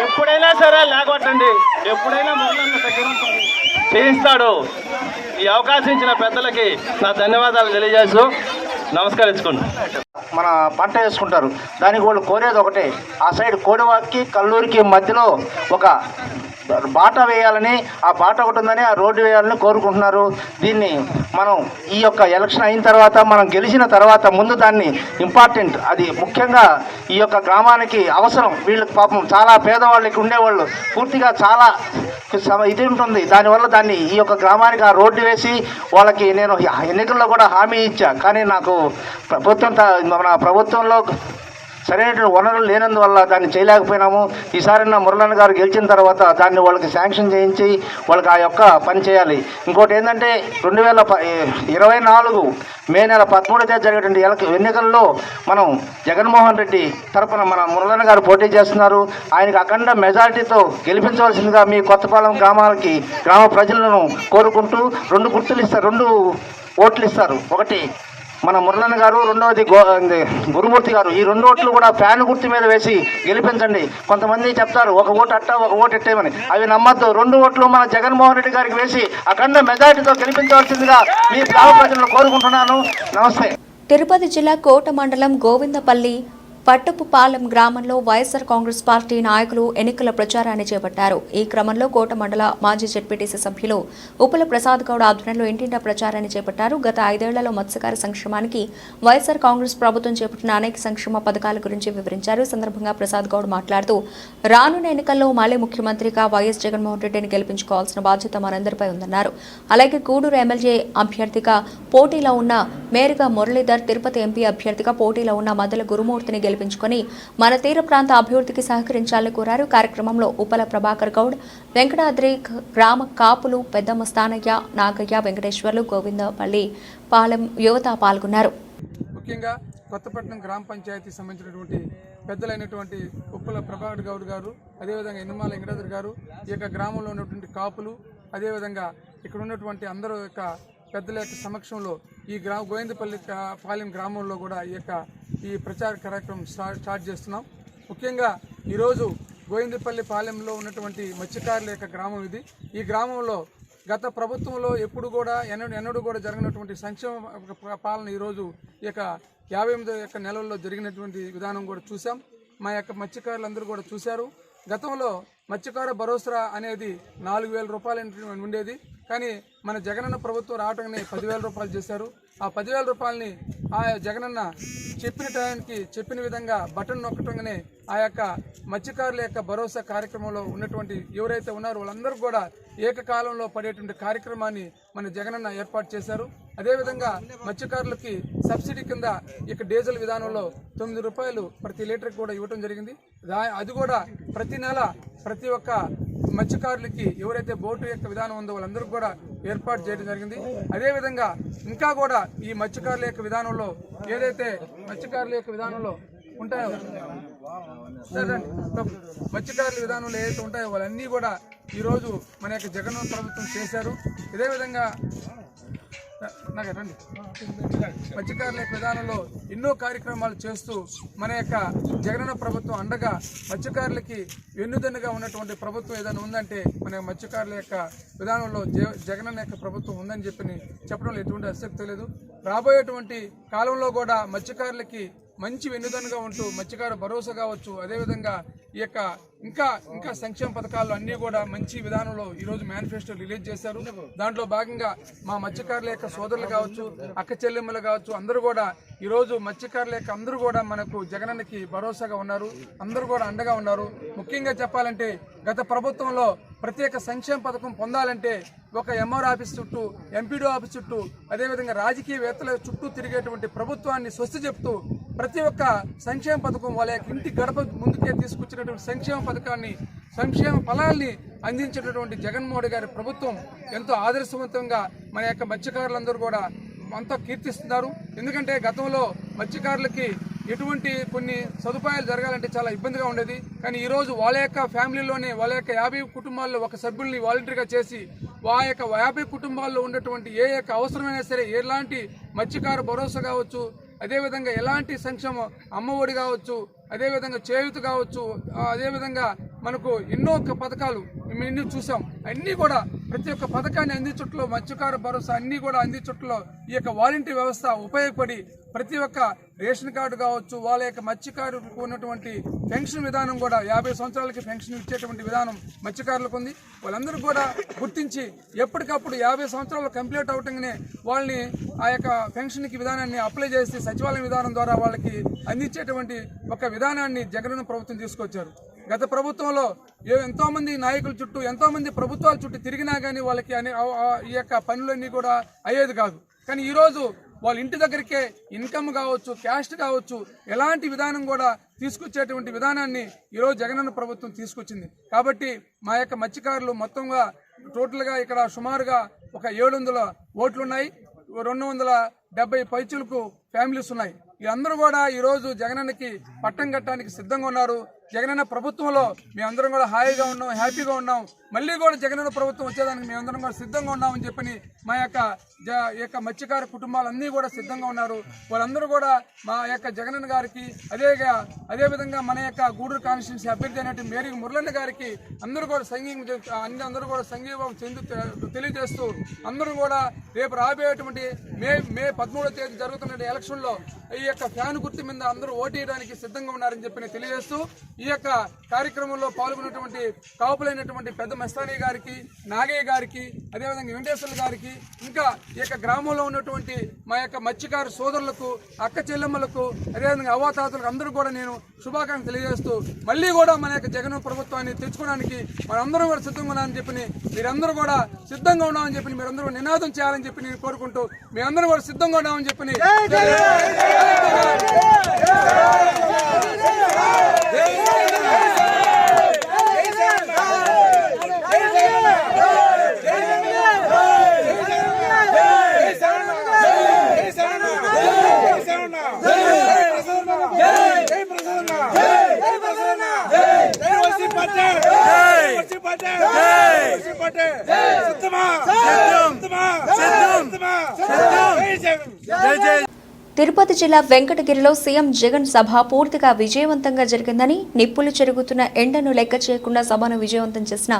ఎప్పుడైనా సరే లేకొట్టండి, ఎప్పుడైనా మురళన్న దగ్గర చేయిస్తాడు. ఈ అవకాశం ఇచ్చిన పెద్దలకి నా ధన్యవాదాలు తెలియజేస్తూ నమస్కరించుకుంటాను. మన పంట వేసుకుంటారు, దానికి వాళ్ళు కోరేది ఒకటే, ఆ సైడ్ కోడివాక్కి కల్లూరికి మధ్యలో ఒక బాట వేయాలని, ఆ బాట ఒకటి ఉందని ఆ రోడ్డు వేయాలని కోరుకుంటున్నారు. దీన్ని మనం ఈ యొక్క ఎలక్షన్ అయిన తర్వాత, మనం గెలిచిన తర్వాత ముందు దాన్ని ఇంపార్టెంట్, అది ముఖ్యంగా ఈ యొక్క గ్రామానికి అవసరం. వీళ్ళకి పాపం చాలా పేదవాళ్ళకి ఉండేవాళ్ళు పూర్తిగా చాలా ఇది ఉంటుంది. దానివల్ల దాన్ని ఈ యొక్క గ్రామానికి ఆ రోడ్డు వేసి వాళ్ళకి నేను ఎన్నికల్లో కూడా హామీ ఇచ్చా. కానీ నాకు మన ప్రభుత్వంలో సరైన వనరులు లేనందువల్ల దాన్ని చేయలేకపోయినాము. ఈసారి మురళన్న గారు గెలిచిన తర్వాత దాన్ని వాళ్ళకి శాంక్షన్ చేయించి వాళ్ళకి ఆ యొక్క పని చేయాలి. ఇంకోటి ఏంటంటే 2024 మే నెల 13వ తేదీ జరిగేటువంటి ఎన్నికల్లో మనం జగన్మోహన్ రెడ్డి తరపున మన మురళన్న గారు పోటీ చేస్తున్నారు. ఆయనకు అఖండ మెజారిటీతో గెలిపించవలసిందిగా మీ కొత్తపాలెం గ్రామ ప్రజలను కోరుకుంటూ 2 ఓట్లు ఇస్తారు. ఒకటి మన మురళన్న గారు, రెండవది గురుమూర్తి గారు. ఈ 2 ఓట్లు కూడా ఫ్యాన్ గుర్తు మీద వేసి గెలిపించండి. కొంతమంది చెప్తారు ఒక ఓటు అట్టా ఒక ఓటు ఎట్టేమని, అవి నమ్మద్దు. 2 ఓట్లు మన జగన్మోహన్ రెడ్డి గారికి వేసి అఖండ మెజారిటీతో గెలిపించవలసిందిగా మీ గ్రామ ప్రజలను కోరుకుంటున్నాను. నమస్తే. తిరుపతి జిల్లా కోట మండలం గోవిందపల్లి పట్టపుపాలెం గ్రామంలో వైఎస్ఆర్ కాంగ్రెస్ పార్టీ నాయకులు ఎన్నికల ప్రచారాన్ని చేపట్టారు. ఈ క్రమంలో కోట మండల మాజీ జెడ్పీటీసీ సభ్యులు ఉప్పల ప్రసాద్ గౌడ్ ఆధ్వర్యంలో ఇంటింటా ప్రచారాన్ని చేపట్టారు. గత 5 ఏళ్లలో మత్స్యకార సంక్షేమానికి వైఎస్ఆర్ కాంగ్రెస్ ప్రభుత్వం చేపట్టిన అనేక సంక్షేమ పథకాల గురించి వివరించారు. ఈ సందర్భంగా ప్రసాద్ గౌడ్ మాట్లాడుతూ, రానున్న ఎన్నికల్లో మళ్లీ ముఖ్యమంత్రిగా వైఎస్ జగన్మోహన్ రెడ్డిని గెలిపించుకోవాల్సిన బాధ్యత మనందరిపై ఉందన్నారు. అలాగే కూడూరు ఎమ్మెల్యే అభ్యర్థిగా పోటీలో ఉన్న మేరుగా మురళీధర్, తిరుపతి ఎంపీ అభ్యర్థిగా పోటీలో ఉన్న మద్దల గురుమూర్తిని గెలిపించుకొని మన తీర ప్రాంత అభివృద్ధికి సహకరించాలని కోరారు. కార్యక్రమంలో ఉప్పల ప్రభాకర్ గౌడ్, వెంకటాద్రి గ్రామ కాపులు, పెద్దమ్మ స్థానయ్య, నాగయ్య, వెంకటేశ్వర్లు, గోవిందపల్లి పాలెం యువత పాల్గొన్నారు. ముఖ్యంగా కొత్తపట్నం గ్రామ పంచాయతీ సంబంధించినటువంటి పెద్దలైనటువంటి ఉప్పల ప్రభాకర్ గౌడ్ గారు, అదేవిధంగా ఇనుమాల వెంకటాద్రి గారు, ఈ యొక్క గ్రామంలో ఉన్నటువంటి కాపులు, అదేవిధంగా ఇక్కడ ఉన్నటువంటి అందరూ యొక్క పెద్దల యొక్క సమక్షంలో ఈ గోవిందపల్లి పాలెం గ్రామంలో కూడా ఈ ప్రచార కార్యక్రమం స్టార్ట్ చేస్తున్నాం. ముఖ్యంగా ఈరోజు గోవిందపల్లి పాలెంలో ఉన్నటువంటి మత్స్యకారుల యొక్క గ్రామం ఇది. ఈ గ్రామంలో గత ప్రభుత్వంలో ఎప్పుడు కూడా ఎన్నడూ కూడా జరిగినటువంటి సంక్షేమ పాలన ఈరోజు ఈ యొక్క 58 నెలల్లో జరిగినటువంటి విధానం కూడా చూసాం. మా యొక్క మత్స్యకారులందరూ కూడా చూశారు. గతంలో మత్స్యకార భరోసా అనేది 4,000 రూపాయలు ఉండేది. కానీ మన జగనన్న ప్రభుత్వం రావటంగానే 10,000 రూపాయలు చేశారు. ఆ 10,000 రూపాయలని ఆ జగనన్న చెప్పిన టైంకి చెప్పిన విధంగా బటన్ నొక్కటంగానే ఆ యొక్క మత్స్యకారుల యొక్క భరోసా కార్యక్రమంలో ఉన్నటువంటి ఎవరైతే ఉన్నారో వాళ్ళందరూ కూడా ఏకకాలంలో పడేటువంటి కార్యక్రమాన్ని మన జగనన్న ఏర్పాటు చేశారు. అదేవిధంగా మత్స్యకారులకి సబ్సిడీ కింద ఇక డీజిల్ విధానంలో 9 రూపాయలు ప్రతి లీటర్కి కూడా ఇవ్వటం జరిగింది. అది కూడా ప్రతి నెల ప్రతి ఒక్క మత్స్యకారులకి ఎవరైతే బోటు యొక్క విధానం ఉందో వాళ్ళందరూ కూడా ఏర్పాటు చేయడం జరిగింది. అదేవిధంగా ఇంకా కూడా ఈ మత్స్యకారుల యొక్క విధానంలో ఏదైతే మత్స్యకారుల యొక్క విధానంలో ఉంటాయో మత్స్యకారుల విధానంలో ఏదైతే ఉంటాయో వాళ్ళన్నీ కూడా ఈరోజు మన యొక్క జగన్ ప్రభుత్వం చేశారు. ఇదే విధంగా మత్స్యకారుల యొక్క విధానంలో ఎన్నో కార్యక్రమాలు చేస్తూ మన యొక్క జగనన్న ప్రభుత్వం అండగా మత్స్యకారులకి వెన్నుదన్నుగా ఉన్నటువంటి ప్రభుత్వం ఏదైనా ఉందంటే మన మత్స్యకారుల యొక్క విధానంలో జగనన్న యొక్క ప్రభుత్వం ఉందని చెప్పడంలో ఎటువంటి ఆసక్తి లేదు. రాబోయేటువంటి కాలంలో కూడా మత్స్యకారులకి మంచి వెన్నుదన్నుగా ఉంటూ మత్స్యకార భరోసా కావచ్చు, అదేవిధంగా ఈ యొక్క ఇంకా సంక్షేమ పథకాలు అన్నీ కూడా మంచి విధానంలో ఈరోజు మేనిఫెస్టో రిలీజ్ చేశారు. దాంట్లో భాగంగా మా మత్స్యకారుల యొక్క సోదరులు కావచ్చు, అక్క చెల్లెమ్మలు కావచ్చు, అందరూ కూడా ఈరోజు మత్స్యకారుల యొక్క అందరూ కూడా మనకు జగనన్నకి భరోసాగా ఉన్నారు, అందరూ కూడా అండగా ఉన్నారు. ముఖ్యంగా చెప్పాలంటే గత ప్రభుత్వంలో ప్రత్యేక సంక్షేమ పథకం పొందాలంటే ఒక ఎంఆర్ ఆఫీస్ చుట్టూ, ఎంపీడీ ఆఫీస్ చుట్టూ, అదేవిధంగా రాజకీయవేత్తల చుట్టూ తిరిగేటువంటి ప్రభుత్వాన్ని స్వస్తి చెప్తూ ప్రతి ఒక్క సంక్షేమ పథకం వాళ్ళ యొక్క ఇంటి గడప ముందుకే తీసుకొచ్చినటువంటి సంక్షేమ పథకాన్ని, సంక్షేమ ఫలాల్ని అందించేటటువంటి జగన్మోహన్ గారి ప్రభుత్వం ఎంతో ఆదర్శవంతంగా మన యొక్క మత్స్యకారులందరూ కూడా అంతా కీర్తిస్తున్నారు. ఎందుకంటే గతంలో మత్స్యకారులకి ఎటువంటి కొన్ని సదుపాయాలు జరగాలంటే చాలా ఇబ్బందిగా ఉండేది. కానీ ఈరోజు వాళ్ళ యొక్క ఫ్యామిలీలోనే వాళ్ళ యొక్క 50 కుటుంబాల్లో ఒక సభ్యుల్ని వాలంటీర్గా చేసి ఆ యొక్క 50 కుటుంబాల్లో ఉన్నటువంటి ఏ యొక్క అవసరమైనా సరే, ఎలాంటి మత్స్యకార భరోసా కావచ్చు, అదేవిధంగా ఎలాంటి సంక్షేమం అమ్మఒడి కావచ్చు, అదేవిధంగా చేయూత కావచ్చు, అదేవిధంగా మనకు ఎన్నో పథకాలు మేము ఎన్ని చూసాం. అన్నీ కూడా ప్రతి ఒక్క పథకాన్ని అందించట్లో, మత్స్యకార భరోసా అన్నీ కూడా అందించట్లో ఈ యొక్క వాలంటీర్ వ్యవస్థ ఉపయోగపడి ప్రతి ఒక్క రేషన్ కార్డు కావచ్చు, వాళ్ళ యొక్క మత్స్యకారులకు ఉన్నటువంటి పెన్షన్ విధానం కూడా 50 సంవత్సరాలకి పెన్షన్ ఇచ్చేటువంటి విధానం మత్స్యకారులకు ఉంది. వాళ్ళందరూ కూడా గుర్తించి ఎప్పటికప్పుడు 50 సంవత్సరాలు కంప్లీట్ అవటంగానే వాళ్ళని ఆ యొక్క పెన్షన్కి విధానాన్ని అప్లై చేసి సచివాలయం విధానం ద్వారా వాళ్ళకి అందించేటువంటి ఒక విధానాన్ని జగనన్న ప్రభుత్వం తీసుకొచ్చారు. గత ప్రభుత్వంలో ఎంతోమంది నాయకుల చుట్టూ, ఎంతోమంది ప్రభుత్వాల చుట్టూ తిరిగినా కానీ వాళ్ళకి ఈ యొక్క పనులన్నీ కూడా అయ్యేది కాదు. కానీ ఈరోజు వాళ్ళ ఇంటి దగ్గరికే ఇన్కమ్ కావచ్చు, క్యాస్ట్ కావచ్చు, ఎలాంటి విధానం కూడా తీసుకొచ్చేటువంటి విధానాన్ని ఈరోజు జగనన్న ప్రభుత్వం తీసుకొచ్చింది. కాబట్టి మా యొక్క మత్స్యకారులు మొత్తంగా టోటల్గా ఇక్కడ సుమారుగా ఒక 700 ఓట్లున్నాయి, 270 పైచులకు ఫ్యామిలీస్ ఉన్నాయి. వీళ్ళందరూ కూడా ఈరోజు జగనన్నకి పట్టం కట్టడానికి సిద్ధంగా ఉన్నారు. జగనన్న ప్రభుత్వంలో మేమందరం కూడా హాయిగా ఉన్నాం, హ్యాపీగా ఉన్నాం. మళ్ళీ కూడా జగనన్న ప్రభుత్వం వచ్చేదానికి మేమందరం కూడా సిద్ధంగా ఉన్నామని చెప్పని మా యొక్క మత్స్యకార కుటుంబాలన్నీ కూడా సిద్ధంగా ఉన్నారు. వాళ్ళందరూ కూడా మా యొక్క జగనన్న గారికి, అదేవిధంగా మన యొక్క గూడూరు కాన్స్టిట్యున్సీ అభ్యర్థి అయినటువంటి మేరీ మురళన్న గారికి అందరూ కూడా సంఘీభావం తెలియజేస్తూ అందరూ కూడా రేపు రాబోయేటువంటి మే 13వ తేదీ జరుగుతున్న ఎలక్షన్లో ఈ యొక్క ఫ్యాన్ గుర్తు మీద అందరూ ఓటేయడానికి సిద్ధంగా ఉన్నారని చెప్పి తెలియజేస్తూ ఈ యొక్క కార్యక్రమంలో పాల్గొన్నటువంటి కాపులైనటువంటి పెద్ద మస్తానీ గారికి, నాగయ్య గారికి, అదేవిధంగా వెంకటేశ్వర్లు గారికి, ఇంకా ఈ యొక్క గ్రామంలో ఉన్నటువంటి మా యొక్క మత్స్యకారు సోదరులకు, అక్క చెల్లెమ్మలకు, అదేవిధంగా అవ్వాతాతలకు అందరూ కూడా నేను శుభాకాంక్షలు తెలియజేస్తూ మళ్ళీ కూడా మన యొక్క జగన్ ప్రభుత్వాన్ని తెచ్చుకోవడానికి మనందరం కూడా సిద్ధంగా ఉన్నామని చెప్పి, మీరందరూ కూడా సిద్ధంగా ఉన్నామని చెప్పి, మీరందరూ నినాదం చేయాలని చెప్పి నేను కోరుకుంటూ మీ అందరూ కూడా సిద్ధంగా ఉన్నామని చెప్పి తిరుపతి జిల్లా వెంకటగిరిలో సీఎం జగన్ సభ పూర్తిగా విజయవంతంగా జరిగిందని, నిప్పులు చెరుగుతున్న ఎండను లెక్క చేయకుండా సభను విజయవంతం చేసిన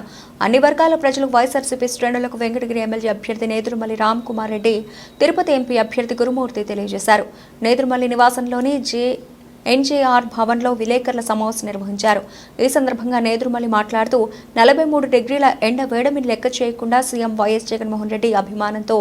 అన్ని వర్గాల ప్రజలు, వైఎస్ఆర్సీపీ శ్రేణులకు వెంకటగిరి ఎమ్మెల్యే అభ్యర్థి నేదురుమల్లి రామ్ కుమార్ రెడ్డి, తిరుపతి ఎంపీ అభ్యర్థి గురుమూర్తి తెలియజేశారు. నేదురుమల్లి నివాసంలోని ఎన్జేఆర్ భవన్లో విలేకరుల సమావేశం నిర్వహించారు. ఈ సందర్భంగా నేదురుమల్లి మాట్లాడుతూ 43 డిగ్రీల ఎండ వేడిమిని లెక్క చేయకుండా సీఎం వైఎస్ జగన్మోహన్ రెడ్డి అభిమానంతో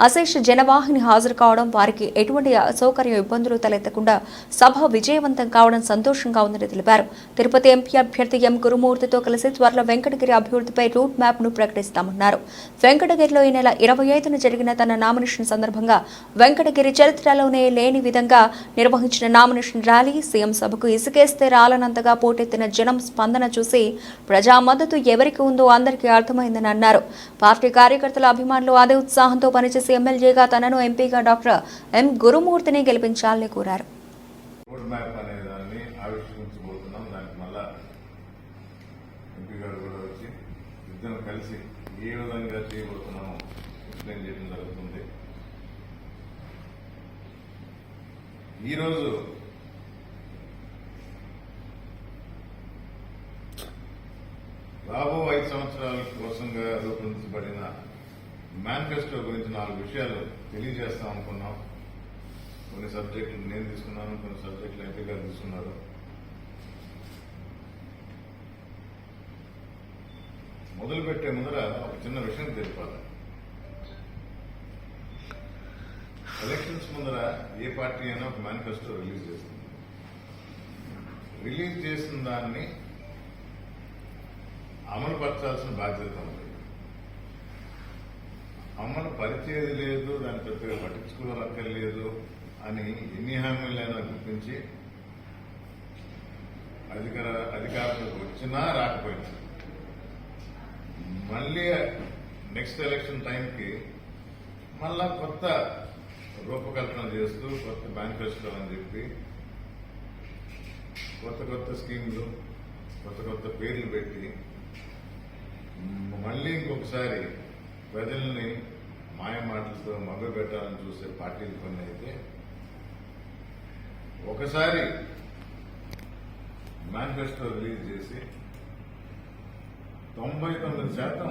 అశేష జనవాహిని హాజరు కావడం, వారికి ఎటువంటి అసౌకర్య ఇబ్బందులు తలెత్తకుండా సభ విజయవంతం కావడం సంతోషంగా ఉందని తెలిపారు. తిరుపతి ఎంపీ అభ్యర్థి ఎం గురుమూర్తితో కలిసి త్వరలో వెంకటగిరి అభివృద్ధిపై రూట్ మ్యాప్ ను ప్రకటిస్తామన్నారు. వెంకటగిరిలో ఈ నెల 25న జరిగిన తన నామినేషన్ సందర్భంగా వెంకటగిరి చరిత్రలోనే లేని విధంగా నిర్వహించిన నామినేషన్ ర్యాలీ, సీఎం సభకు ఇసుకేస్తే రాలనంతగా పోటెత్తిన జనం స్పందన చూసి ప్రజా మద్దతు ఎవరికి ఉందో అందరికీ అర్థమైందని అన్నారు. పార్టీ కార్యకర్తల అభిమానులు అదే ఉత్సాహంతో పనిచేసి ఎమ్మెల్యేగా తనను, ఎంపీగా డాక్టర్ ఎం గురుమూర్తిని గెలిపించాలని కోరారు. ఈరోజు రాబో 5 సంవత్సరాల కోసంగా రూపొందించబడిన మేనిఫెస్టో గురించి 4 విషయాలు తెలియజేస్తాం అనుకున్నాం. కొన్ని సబ్జెక్టులు నేను తీసుకున్నాను, కొన్ని సబ్జెక్టులు ఎంపీ గారు తీసుకున్నారు. మొదలుపెట్టే ముందర ఒక చిన్న విషయం తెలిపాలి. ఎలక్షన్స్ ముందర ఏ పార్టీ అయినా ఒక మేనిఫెస్టో రిలీజ్ చేస్తుంది. రిలీజ్ చేసిన దాన్ని అమలు పరచాల్సిన బాధ్యత ఉంది. అమలు పరిచేది లేదు, దాన్ని పెద్దగా పట్టించుకోవాలక్కర్లేదు అని ఎన్ని హామీలైనా గుర్తించి అధికారులకు వచ్చినా రాకపోయినా మళ్ళీ నెక్స్ట్ ఎలక్షన్ టైంకి మళ్ళా కొత్త రూపకల్పన చేస్తూ కొత్త మేనిఫెస్టో అని చెప్పి కొత్త స్కీమ్లు కొత్త పేర్లు పెట్టి మళ్ళీ ఇంకొకసారి ప్రజల్ని మాయమాటలతో మభ్యపెట్టాలని చూసే పార్టీలు కొన్ని అయితే ఒకసారి మేనిఫెస్టో రిలీజ్ చేసి 99%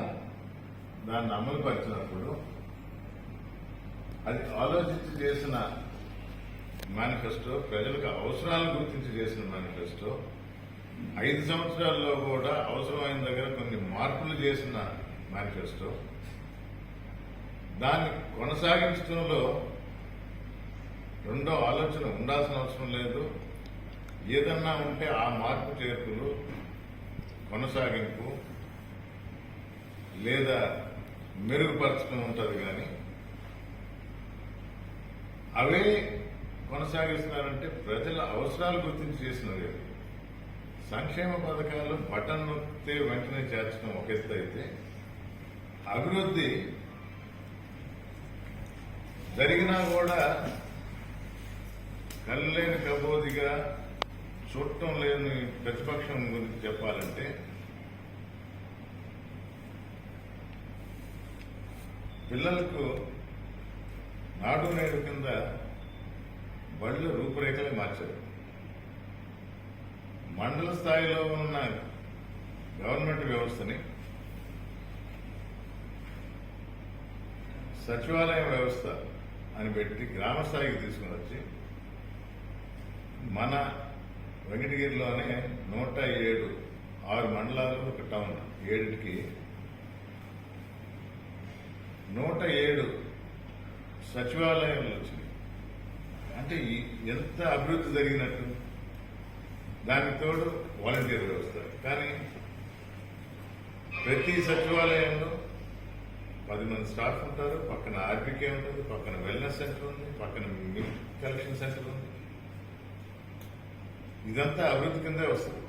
దాన్ని అమలు పరిచినప్పుడు అది ఆలోచించి చేసిన మేనిఫెస్టో, ప్రజలకు అవసరాలను గుర్తించి చేసిన మేనిఫెస్టో, 5 సంవత్సరాల్లో కూడా అవసరమైన దగ్గర కొన్ని మార్పులు చేసిన మేనిఫెస్టో, దాన్ని కొనసాగించడంలో రెండో ఆలోచన ఉండాల్సిన అవసరం లేదు. ఏదన్నా ఉంటే ఆ మార్పు చేర్పులు కొనసాగింపు లేదా మెరుగుపరచడం ఉంటుంది. కానీ అవే కొనసాగిస్తున్నారంటే ప్రజల అవసరాలు గుర్తించి చేసినవి. సంక్షేమ పథకాలు బటన్ నొక్కితే వెంటనే చేర్చడం ఒక ఎత్తు అయితే, అభివృద్ధి జరిగినా కూడా కళ్ళు లేని కబోదిగా చూడటం లేని ప్రతిపక్షం గురించి చెప్పాలంటే పిల్లలకు నాడు నేడు కింద బళ్ళు రూపురేఖలే మార్చారు. మండల స్థాయిలో ఉన్న గవర్నమెంట్ వ్యవస్థని సచివాలయ వ్యవస్థ అని పెట్టి గ్రామ స్థాయికి తీసుకుని వచ్చి మన వెంకటగిరిలోనే 107 6 మండలాలు ఒక టౌన్ 7కి 107 సచివాలయాలు వచ్చినాయి. అంటే ఎంత అభివృద్ధి జరిగినట్టు. దానికి తోడు వాలంటీర్ వ్యవస్థ. కానీ ప్రతి సచివాలయంలో 10 మంది స్టాఫ్ ఉంటారు, పక్కన ఆర్బీకే ఉంటుంది, పక్కన వెల్నెస్ సెంటర్ ఉంది, పక్కన మిల్క్ కలెక్షన్ సెంటర్ ఉంది. ఇదంతా అభివృద్ధి కిందే వస్తుంది.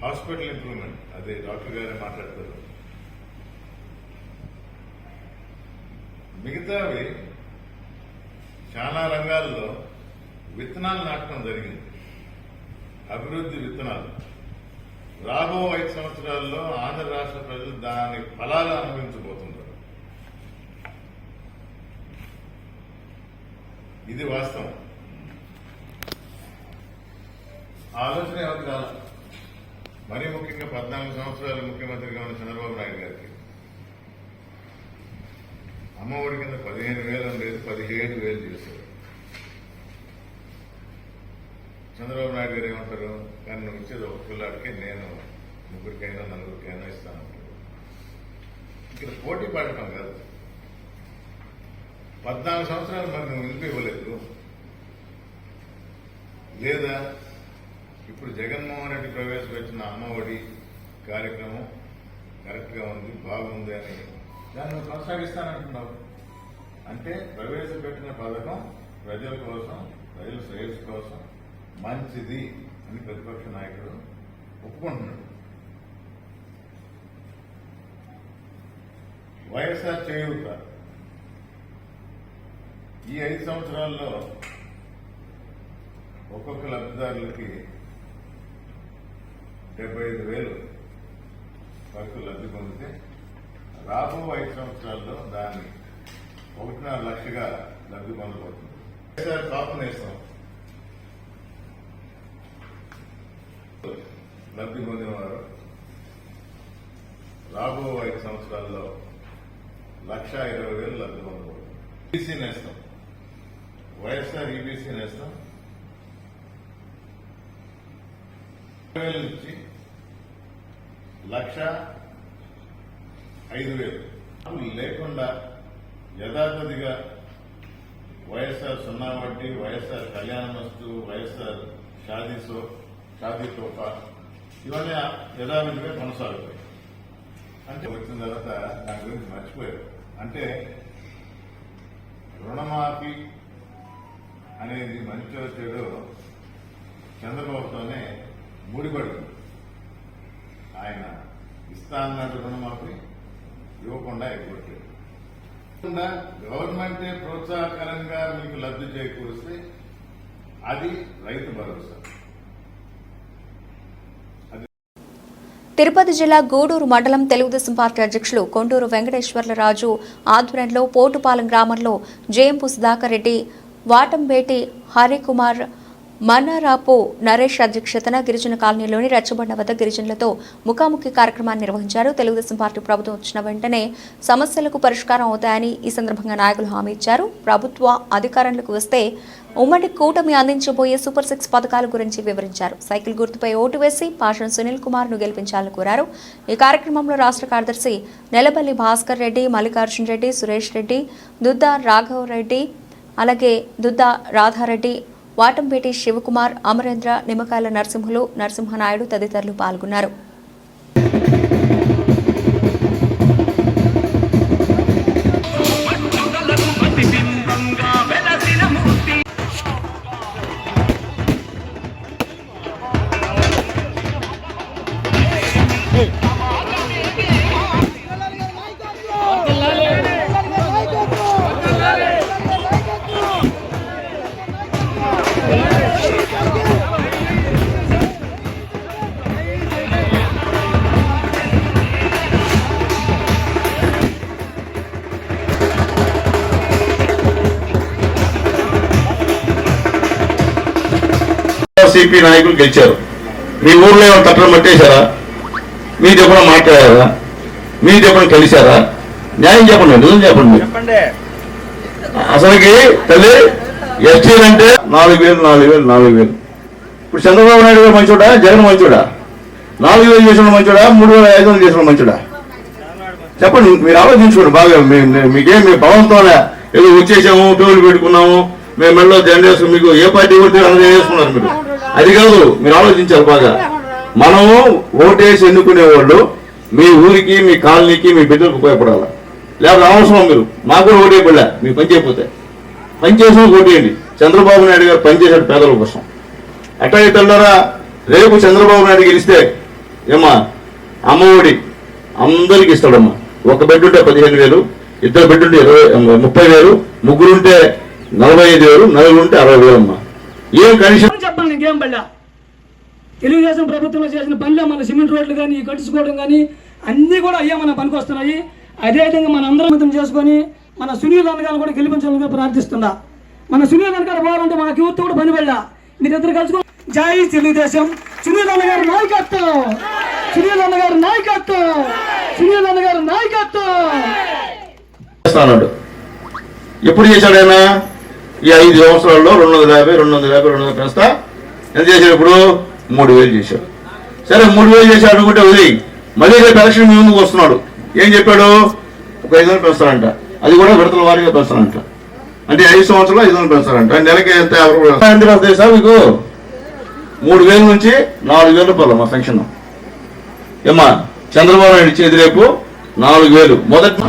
హాస్పిటల్ ఇంప్రూవ్మెంట్, అదే డాక్టర్ గారే మాట్లాడతారు. మిగతావి చాలా రంగాల్లో విత్తనాలు నాటడం జరిగింది. అభివృద్ధి విత్తనాలు రాబో 5 సంవత్సరాల్లో ఆంధ్ర రాష్ట్ర ప్రజలు దాని ఫలాలు అనుభవించబోతున్నారు. ఇది వాస్తవం. ఆలోచన ఎవరికి రాల. మరీ ముఖ్యంగా 14 సంవత్సరాలు ముఖ్యమంత్రిగా ఉన్న చంద్రబాబు నాయుడు గారికి అమ్మఒడి కింద 15,000 ఉండేది 17,000 చేశారు. చంద్రబాబు నాయుడు గారు ఏమంటారు, కానీ నువ్వు ఇచ్చేది ఒక పిల్లాడికే నేను 3కైనా 4కైనా ఇస్తానంటారు. ఇక్కడ పోటీ పడటం కాదు. 14 సంవత్సరాలు మరి నువ్వు నిలిపి ఇవ్వలేదు. లేదా ఇప్పుడు జగన్మోహన్ రెడ్డి ప్రవేశపెట్టిన అమ్మఒడి కార్యక్రమం కరెక్ట్ గా ఉంది, బాగుంది అని దాన్ని నువ్వు కొనసాగిస్తానంటున్నావు. అంటే ప్రవేశపెట్టిన పథకం ప్రజల కోసం, ప్రజల శ్రేయస్సు కోసం మంచిది అని ప్రతిపక్ష నాయకుడు ఒప్పుకుంటున్నాడు. వైఎస్ఆర్ చేయూత ఈ 5 సంవత్సరాల్లో ఒక్కొక్క లబ్ధిదారులకి 75,000 వరకు లబ్ధి పొందితే రాబో 5 సంవత్సరాల్లో దాన్ని 1.5 లక్షగా లబ్ధి పొందబోతుంది. వైఎస్ఆర్ కాపునేస్తాం లబ్ధి పొందినవారు రాబో 5 సంవత్సరాల్లో 1,20,000 లబ్ధి పొందబోతుంది. ఈబీసీ నేస్తాం, వైఎస్ఆర్ ఈబీసీ నేస్తాం 20,000 నుంచి 1,05,000 లేకుండా యథాతథిగా వైఎస్ఆర్ సున్నా వడ్డీ, వైఎస్ఆర్ కళ్యాణమస్తు, వైఎస్ఆర్ షాదీ తోఫా ఇవన్నీ యథావిధిగా కొనసాగుతాయి. అంటే వచ్చిన తర్వాత దాని గురించి మర్చిపోయారు. అంటే రుణమాఫీ అనేది మంచి చెడు చంద్రబాబుతోనే ముడిపడింది. ఆయన ఇస్తా అన్నట్టు రుణమాఫీ ఇవ్వకుండా ఎగ్గొట్టాడు. గవర్నమెంటే ప్రోత్సాహకరంగా మీకు లబ్ధి చేకూరిస్తే అది రైతు భరోసా. తిరుపతి జిల్లా గూడూరు మండలం తెలుగుదేశం పార్టీ అధ్యక్షులు కొండూరు వెంకటేశ్వర్లరాజు ఆధ్వర్యంలో పోటుపాలెం గ్రామంలో జేఎంపు సుధాకర్ రెడ్డి, వాటంబేటి హరికుమార్, మన్నారాపు నరేష్ అధ్యక్షతన గిరిజన కాలనీలోని రచ్చబండ వద్ద గిరిజనులతో ముఖాముఖి కార్యక్రమాన్ని నిర్వహించారు. తెలుగుదేశం పార్టీ ప్రభుత్వం వచ్చిన వెంటనే సమస్యలకు పరిష్కారం అవుతాయని ఈ సందర్భంగా నాయకులు హామీ ఇచ్చారు. ప్రభుత్వ అధికారంలోకి వస్తే ఉమ్మడి కూటమి అందించబోయే సూపర్ 6 పథకాల గురించి వివరించారు. సైకిల్ గుర్తుపై ఓటు వేసి పాషం సునీల్ కుమార్ ను గెలిపించాలని కోరారు. ఈ కార్యక్రమంలో రాష్ట్ర కార్యదర్శి నెలబల్లి భాస్కర్ రెడ్డి, మల్లికార్జున రెడ్డి, సురేష్ రెడ్డి, దుద్దా రాఘవరెడ్డి, అలాగే దుద్దా రాధారెడ్డి, వాటంపేటి శివకుమార్, అమరేంద్ర, నిమ్మకాయల నరసింహులు, నరసింహనాయుడు తదితరులు పాల్గొన్నారు. సిపి నాయకులు గెలిచారు. మీ ఊర్లో ఏమైనా తట్టడం పట్టేశారా? మీరు ఎప్పుడైనా మాట్లాడారా? మీరు ఎప్పుడైనా కలిశారా? న్యాయం చెప్పండి, నిజం చెప్పండి. అసలుకి తల్లి ఎస్టీ అంటే 4,000. ఇప్పుడు చంద్రబాబు నాయుడు గారు మంచోడా, జగన్ మంచోడా? 4,000 చేసిన మంచోడా, 3,500 చేసిన మంచోడా? చెప్పండి, మీరు ఆలోచించుకోండి బాగా. మీకేం మీ భవంతోనే ఏదో వచ్చేసాము, టోలు పెట్టుకున్నాము, మేము మెడలో జెండా వేసుకుని మీకు ఏ పార్టీ కొడితే అందరూ చేసుకున్నారు. మీరు అది కాదు, మీరు ఆలోచించాలి బాగా. మనము ఓటేసి ఎన్నుకునే వాళ్ళు మీ ఊరికి, మీ కాలనీకి, మీ బిడ్డలకు ఉపయోగపడాలి. లేకపోతే అవసరం మీరు మాకు కూడా ఓటేయబడలే, మీకు పని చేయకపోతే పని చేసిన ఓటేయండి. చంద్రబాబు నాయుడు గారు పనిచేశాడు పేదల కోసం. అట్లాగే తెల్లరా, రేపు చంద్రబాబు నాయుడు గెలిస్తే ఏమా అమ్మఒడి అందరికి ఇస్తాడమ్మా. ఒక బిడ్డ ఉంటే 15,000, 2 బిడ్డుంటే 30,000, ముగ్గురుంటే 45,000, నలుగురు ఉంటే 60,000 అమ్మా. ఏం కనీసం చెప్పండి. ఇంకేం పడ్డా తెలుగుదేశం ప్రభుత్వంలో చేసిన పనులే మన సిమెంట్ రోడ్లు కానీ కట్టించుకోవడం కానీ అన్నీ కూడా అయ్యే మన పనికి వస్తున్నాయి. అదేవిధంగా మన అందరం చేసుకొని మన సునీల్ అన్నగారు కూడా గెలిపించాలని ప్రార్థిస్తున్నా. మన సునీల్ అన్నగారు పోవాలంటే మనకి యూత్ కూడా పని పడ్డా. మీరిద్దరు కలుసుకో. జై తెలుగుదేశం. సునీల్ అన్నగారు నాయకత్వం, సునీల్ అన్నగారు నాయకత్వం, సునీల్ అన్నగారు నాయకత్వం. ఎప్పుడు చేశాడైనా ఈ 5 సంవత్సరాల్లో 250 పెంచుతా ఎంత చేశాడు? ఇప్పుడు 3,000 చేశాడు. సరే 3,000 చేశాడు అనుకుంటే వదిలి మళ్ళీ రేపు ఎలక్షన్ మీ ముందుకు వస్తున్నాడు. ఏం చెప్పాడు? ఒక 500 పెంచుతారంట. అది కూడా విడతల వారీగా పెంచుతారంట. అంటే 5 సంవత్సరాలు 500 పెంచుతారంట. నెలకి ఎంత తెలుసా మీకు? 3,000 నుంచి 4,000 రూపాయలు మా పెన్షన్. ఏమ్మా చంద్రబాబు నాయుడు ఇచ్చేది రేపు 4,000. మొదటి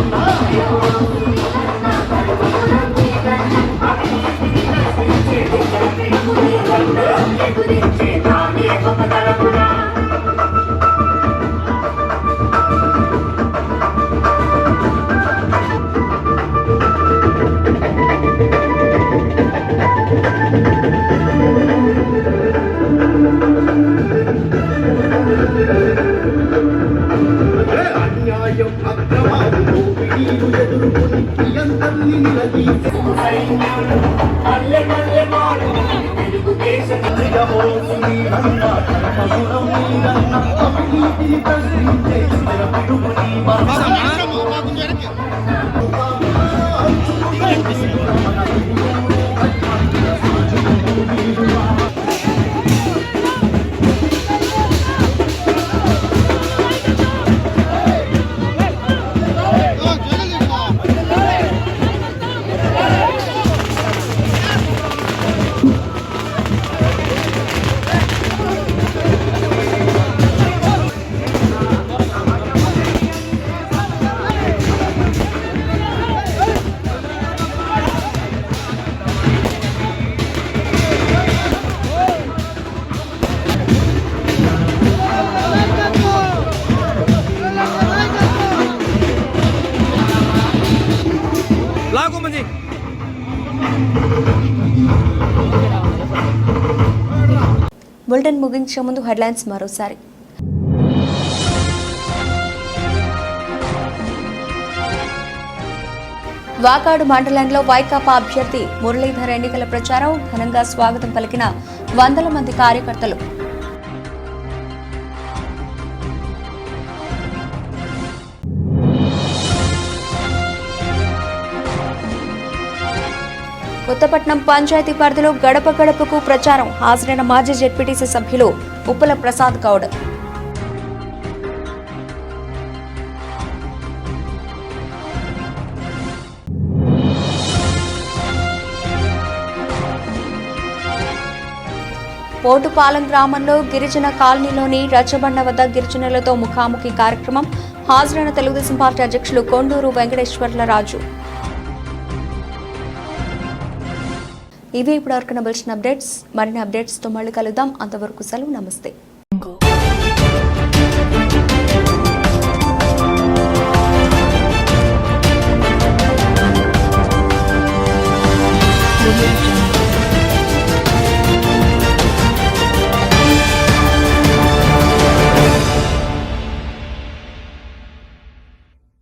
బులెటిన్ ముగించే ముందు హెడ్లైన్స్ మరోసారి. వాకాడు మండలంలో వైకాపా అభ్యర్థి మురళీధర్ ఎన్నికల ప్రచారం ఘనంగా స్వాగతం పలికిన వందల మంది కార్యకర్తలు. కొత్తపట్నం పంచాయతీ పరిధిలో గడప గడపకు ప్రచారం హాజరైన మాజీ జెడ్పీటీసీ సభ్యులు ఉప్పల ప్రసాద్ గౌడ్. పోటుపాలెం గ్రామంలో గిరిజన కాలనీలోని రచ్చబండ వద్ద గిరిజనులతో ముఖాముఖి కార్యక్రమం హాజరైన తెలుగుదేశం పార్టీ అధ్యక్షులు కొండూరు వెంకటేశ్వర్లరాజు. ఇవే ఇప్పుడు వరకు నవల్సిన అప్డేట్స్. మరిన్ని అప్డేట్స్తో మళ్ళీ కలుద్దాం. అంతవరకు సెలవు. నమస్తే.